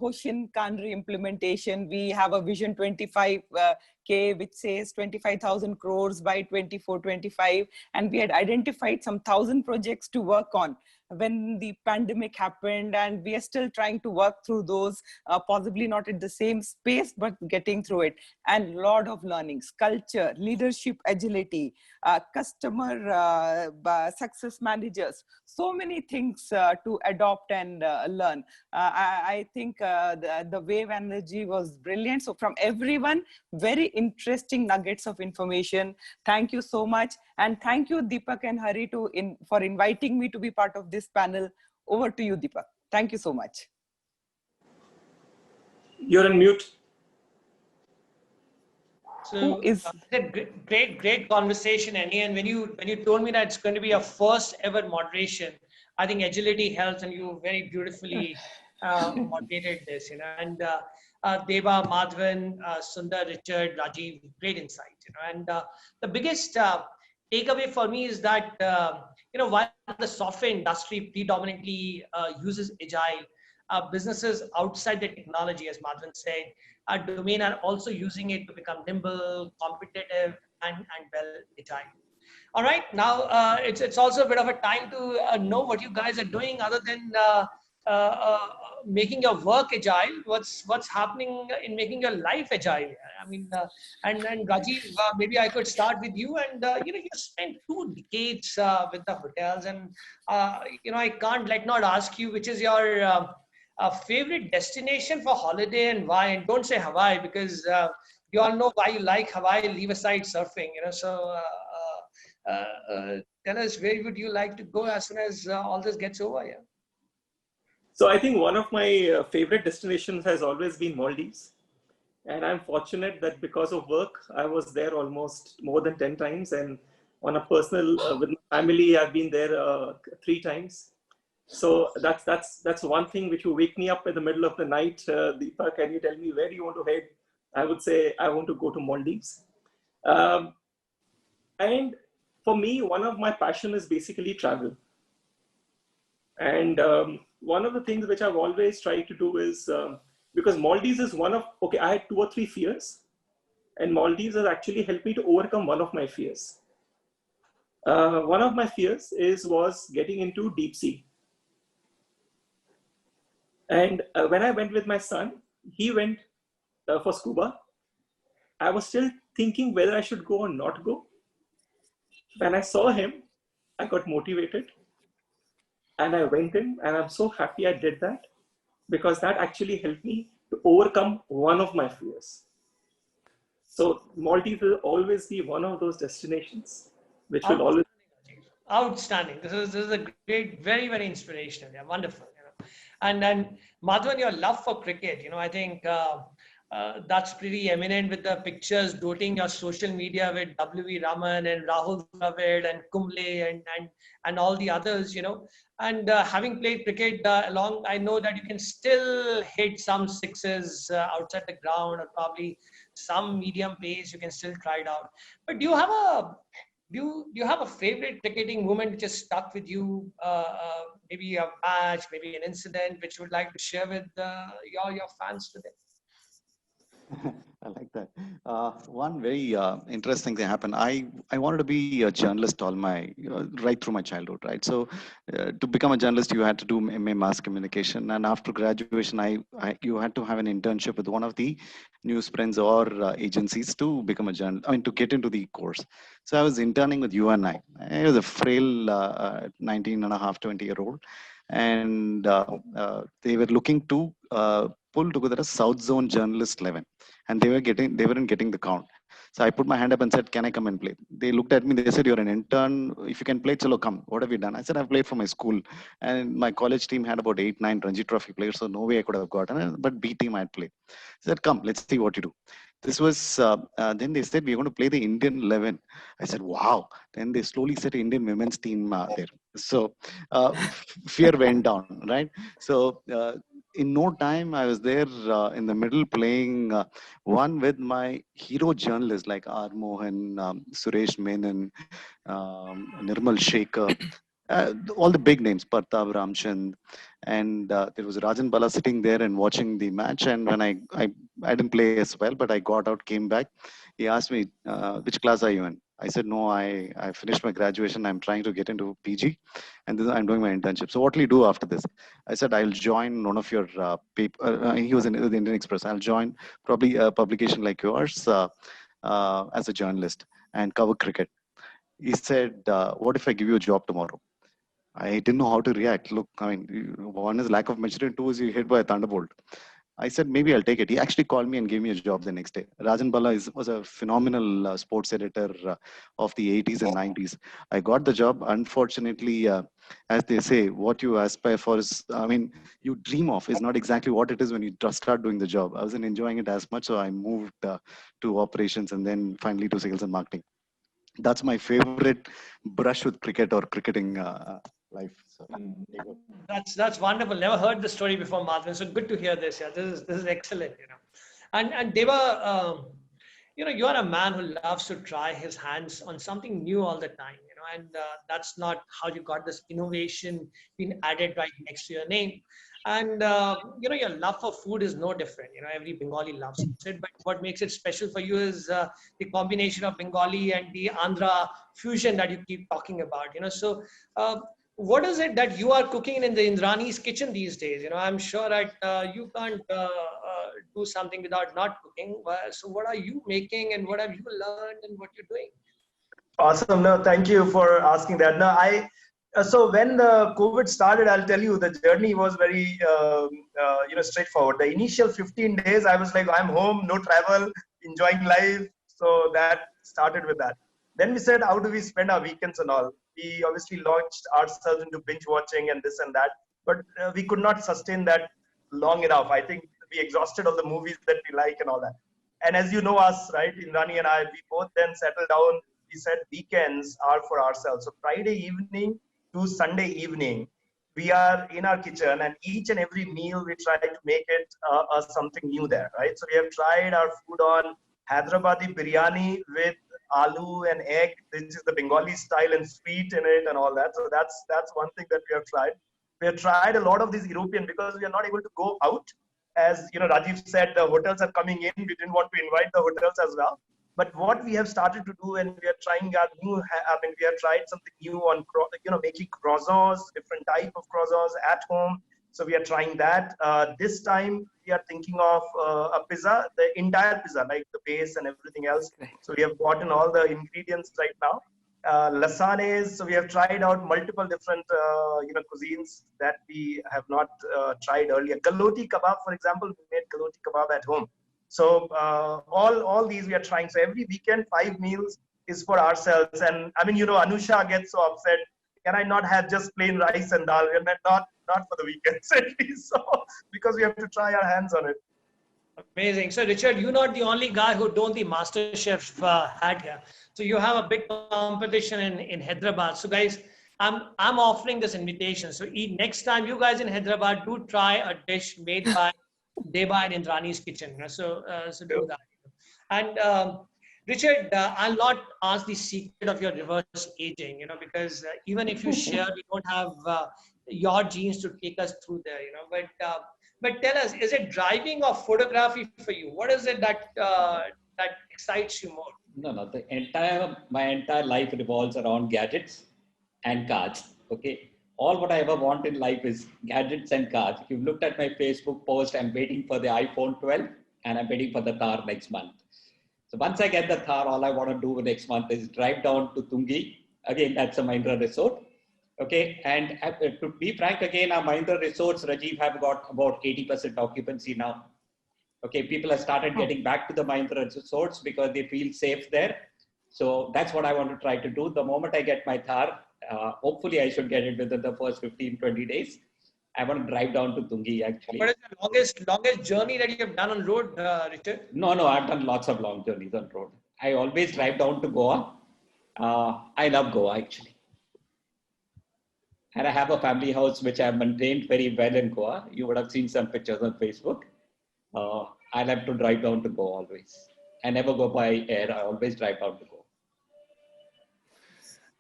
Hoshin Kanri implementation. We have a Vision 25K, which says 25,000 crores by 24-25. And we had identified some 1,000 projects to work on when the pandemic happened, and we are still trying to work through those, possibly not at the same space, but getting through it. And lot of learnings, culture, leadership, agility, customer success managers, so many things to adopt and learn. I think the wave energy was brilliant. So from everyone, very interesting nuggets of information. Thank you so much. And thank you, Deepak and Hari, for inviting me to be part of this panel. Over to you, Deepak. Thank you so much. You're on mute. So great conversation, Annie. And when you told me that it's going to be a first ever moderation, I think agility helps, and you very beautifully moderated this. And Deva, Madhavan, Sundar, Richard, Rajiv, great insight. And the biggest takeaway for me is that while the software industry predominantly uses Agile, businesses outside the technology, as Madhavan said, our domain are also using it to become nimble, competitive, and well Agile. All right, now it's also a bit of a time to know what you guys are doing other than making your work agile. What's happening in making your life agile? I mean, and Rajiv, maybe I could start with you. And you spent 2 decades with the hotels, and I can't not ask you which is your favorite destination for holiday and why. And don't say Hawaii, because you all know why you like Hawaii. Leave aside surfing, so. Tell us, where would you like to go as soon as all this gets over? Yeah. So I think one of my favorite destinations has always been Maldives. And I'm fortunate that because of work, I was there almost more than 10 times. And on a personal, with my family, I've been there 3 times. So that's one thing which will wake me up in the middle of the night. Deepak, can you tell me where you want to head? I would say I want to go to Maldives. And for me, one of my passion is basically travel. And one of the things which I've always tried to do is, because Maldives is I had 2 or 3 fears, and Maldives has actually helped me to overcome one of my fears. One of my fears was getting into deep sea. And when I went with my son, he went for scuba. I was still thinking whether I should go or not go. When I saw him, I got motivated and I went in, and I'm so happy I did that, because that actually helped me to overcome one of my fears. So Maldives will always be one of those destinations which will always. Outstanding. This is a great, very, very inspirational. Yeah, wonderful. And Madhavan, your love for cricket, I think that's pretty eminent with the pictures doting your social media with W.V. Raman and Rahul Dravid and Kumble and all the others, and having played cricket along, I know that you can still hit some sixes outside the ground, or probably some medium pace, you can still try it out. But do you have a favorite cricketing moment which has stuck with you? Maybe a match, maybe an incident which you would like to share with your fans today? I like that. One very interesting thing happened. I wanted to be a journalist all my right through my childhood, right? So, to become a journalist, you had to do MA Mass Communication, and after graduation, you had to have an internship with one of the newsprints or agencies to become a journalist. I mean, to get into the course. So I was interning with UNI. I was a frail 19 and a half, 20-year-old, and they were looking to pull together a South Zone journalist 11, and they weren't getting the count. So I put my hand up and said, "Can I come and play?" They looked at me. They said, "You're an intern. If you can play, chalo, come. What have you done?" I said, "I've played for my school, and my college team had about 8, 9 Ranji Trophy players, so no way I could have gotten it. But B team I'd play." I said, "Come, let's see what you do." This was then they said, "We're going to play the Indian 11." I said, "Wow." Then they slowly set an Indian women's team there. So fear went down, right? So in no time, I was there in the middle playing one with my hero journalists like R. Mohan, Suresh Menon, Nirmal Shekhar, all the big names, Partab Ramchand, and there was Rajan Bala sitting there and watching the match. And when I didn't play as well, but I got out, came back. He asked me, "Which class are you in?" I said, "No, I finished my graduation. I'm trying to get into PG, and I'm doing my internship. So what will you do after this?" I said, "I'll join one of your paper." He was in the Indian Express. "I'll join probably a publication like yours as a journalist and cover cricket." He said, "What if I give you a job tomorrow?" I didn't know how to react. Look, I mean, one is lack of maturity, two is you hit by a thunderbolt. I said, maybe I'll take it. He actually called me and gave me a job the next day. Rajan Bala was a phenomenal sports editor of the 80s and 90s. I got the job. Unfortunately, as they say, what you aspire for is, I mean, you dream of is not exactly what it is when you just start doing the job. I wasn't enjoying it as much, so I moved to operations and then finally to sales and marketing. That's my favorite brush with cricket or cricketing life. So, there you go. That's wonderful. Never heard the story before, Madhavan. So good to hear this. Yeah, this is excellent. And Deva, you are a man who loves to try his hands on something new all the time. And that's not how you got this innovation being added right next to your name. And your love for food is no different. Every Bengali loves it. But what makes it special for you is the combination of Bengali and the Andhra fusion that you keep talking about. So. What is it that you are cooking in the Indrani's kitchen these days? I'm sure that you can't do something without not cooking. So what are you making and what have you learned and what you're doing? Awesome. No, thank you for asking that. No, so when the COVID started, I'll tell you the journey was very straightforward. The initial 15 days, I was like, I'm home, no travel, enjoying life. So that started with that. Then we said, how do we spend our weekends and all? We obviously launched ourselves into binge watching and this and that, but we could not sustain that long enough. I think we exhausted all the movies that we like and all that. And as you know us, right, Indrani and I, we both then settled down. We said weekends are for ourselves. So Friday evening to Sunday evening, we are in our kitchen, and each and every meal we try to make it something new there, right? So we have tried our food on Hyderabadi biryani with aloo and egg. This is the Bengali style and sweet in it and all that. So that's one thing that we have tried. We have tried a lot of these European because we are not able to go out. As Rajiv said, the hotels are coming in. We didn't want to invite the hotels as well. But what we have started to do, and we are trying our new, we have tried something new on, making croissants, different type of croissants at home. So we are trying that. This time we are thinking of a pizza, the entire pizza, like the base and everything else. So we have gotten all the ingredients right now. Lasagnas. So we have tried out multiple different, cuisines that we have not tried earlier. Galoti kebab, for example, we made galoti kebab at home. So all these we are trying. So every weekend, 5 meals is for ourselves. And I mean, Anusha gets so upset. Can I not have just plain rice and dal? And not for the weekends at least. So because we have to try our hands on it. Amazing. So Richard, you're not the only guy who donned the Master Chef hat here. So you have a big competition in Hyderabad. So guys, I'm offering this invitation. So next time you guys in Hyderabad do try a dish made by Deba and Indrani's kitchen. So do that. And Richard, I'll not ask the secret of your reverse aging, because even if you share, we don't have your genes to take us through there, But But tell us, is it driving or photography for you? What is it that that excites you more? No, no. My entire life revolves around gadgets and cars. Okay. All what I ever want in life is gadgets and cars. If you've looked at my Facebook post, I'm waiting for the iPhone 12 and I'm waiting for the Thar next month. So once I get the Thar, all I want to do next month is drive down to Tungi. Again, that's a Mahindra resort. Okay. And to be frank, again, our Mahindra resorts, Rajiv, have got about 80% occupancy now. Okay, people have started getting back to the Mahindra resorts because they feel safe there. So that's what I want to try to do. The moment I get my Thar, hopefully I should get it within the first 15, 20 days. I want to drive down to Tungi actually. What is the longest journey that you have done on road, Richard? No, I've done lots of long journeys on road. I always drive down to Goa. I love Goa actually. And I have a family house which I've maintained very well in Goa. You would have seen some pictures on Facebook. I like to drive down to Goa always. I never go by air. I always drive down to Goa.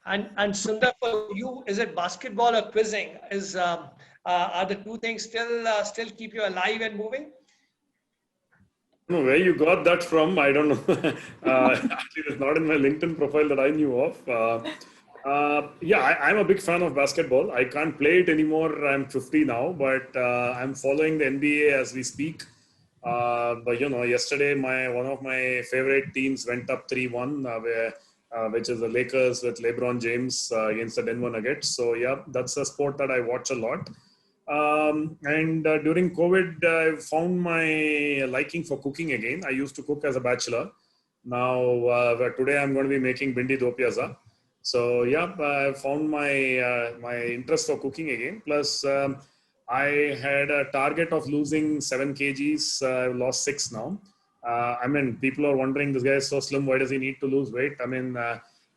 And Sundar, for you, is it basketball or quizzing? Are the two things still keep you alive and moving? I don't know where you got that from. I don't know. Actually, it's not in my LinkedIn profile that I knew of. I'm a big fan of basketball. I can't play it anymore. I'm 50 now, but I'm following the NBA as we speak. But yesterday one of my favorite teams went up 3-1, which is the Lakers with LeBron James against the Denver Nuggets. So yeah, that's a sport that I watch a lot. And during COVID, I found my liking for cooking again. I used to cook as a bachelor. Now today I'm going to be making bindi do pyaza. So yeah, I found my interest for cooking again. Plus, I had a target of losing 7 kgs. I've lost 6 now. People are wondering, this guy is so slim, why does he need to lose weight?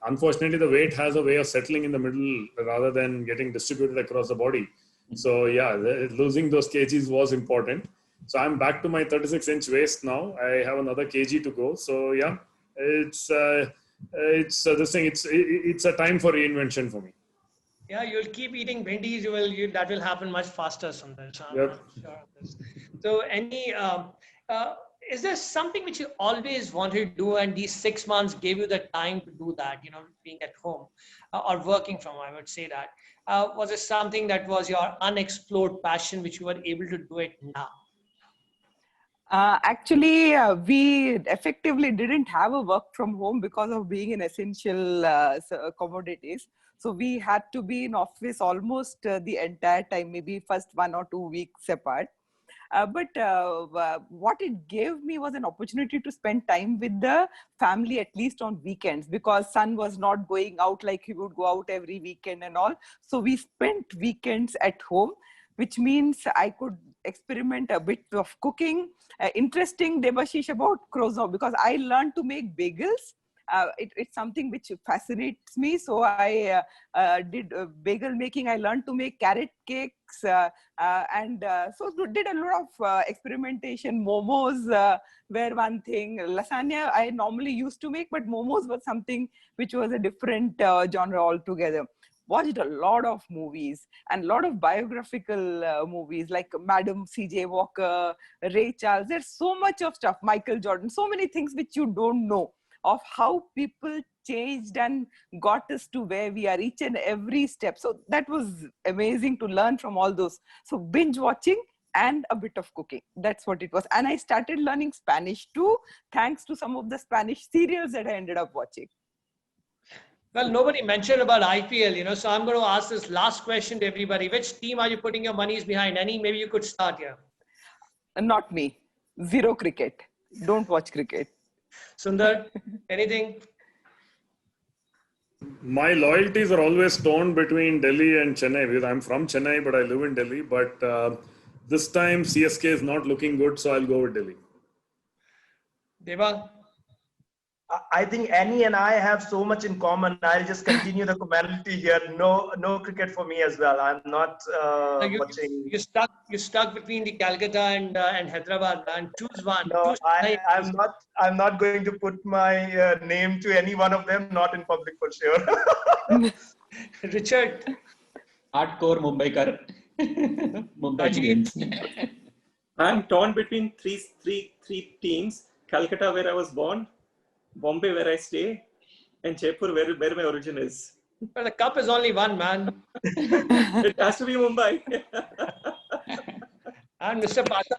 Unfortunately, the weight has a way of settling in the middle rather than getting distributed across the body. So yeah, losing those kgs was important. So I'm back to my 36-inch waist now. I have another kg to go. So yeah, it's a time for reinvention for me. Yeah, you'll keep eating bhindis. That will happen much faster, Sundar. So I'm Yep. not sure of this. So, is there something which you always wanted to do, and these 6 months gave you the time to do that? Being at home or working from home, I would say that. Was it something that was your unexplored passion, which you were able to do it now? Actually, we effectively didn't have a work from home because of being in essential commodities. So we had to be in office almost the entire time, maybe first 1 or 2 weeks apart. But what it gave me was an opportunity to spend time with the family, at least on weekends, because son was not going out like he would go out every weekend and all. So we spent weekends at home, which means I could experiment a bit of cooking. Interesting, Debashish, about croissant, because I learned to make bagels. It's something which fascinates me. So I did bagel making. I learned to make carrot cakes and so did a lot of experimentation. Momos were one thing. Lasagna I normally used to make, but momos was something which was a different genre altogether. Watched a lot of movies and a lot of biographical movies like Madam C.J. Walker, Ray Charles. There's so much of stuff, Michael Jordan, so many things which you don't know of how people changed and got us to where we are, each and every step. So that was amazing to learn from all those. So binge watching and a bit of cooking. That's what it was. And I started learning Spanish too, thanks to some of the Spanish serials that I ended up watching. Well, nobody mentioned about IPL, so I'm going to ask this last question to everybody. Which team are you putting your monies behind? Maybe you could start here. Not me. Zero cricket. Don't watch cricket. Sundar, anything? My loyalties are always torn between Delhi and Chennai, because I'm from Chennai, but I live in Delhi. But this time CSK is not looking good, so I'll go with Delhi. Deva? I think Annie and I have so much in common. I'll just continue the commonality here. No cricket for me as well. I'm not watching. You're stuck between the Calcutta and Hyderabad, and choose one. No, I'm not going to put my name to any one of them. Not in public for sure. Richard. Hardcore Mumbaikar. Mumbai Indians. I'm torn between three teams: Calcutta, where I was born, Bombay, where I stay, and Jaipur, where my origin is. But the cup is only one, man. It has to be Mumbai. And Mr. Partha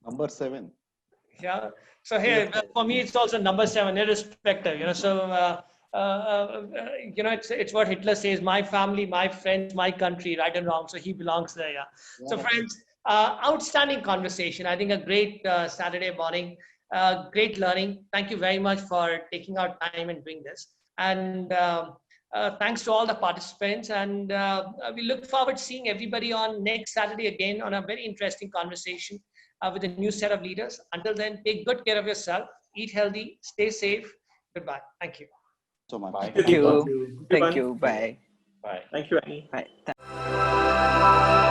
Number 7. Yeah. So here, for me, it's also number 7, irrespective. So it's what Hitler says: my family, my friends, my country, right and wrong. So he belongs there. Yeah. So friends, outstanding conversation. I think a great Saturday morning, great learning. Thank you very much for taking out time and doing this. And thanks to all the participants. And we look forward to seeing everybody on next Saturday again on a very interesting conversation with a new set of leaders. Until then, take good care of yourself, eat healthy, stay safe. Goodbye. Thank you. So much. Bye. Thank you. Thank you. Bye. Bye. Thank you, Annie. Bye.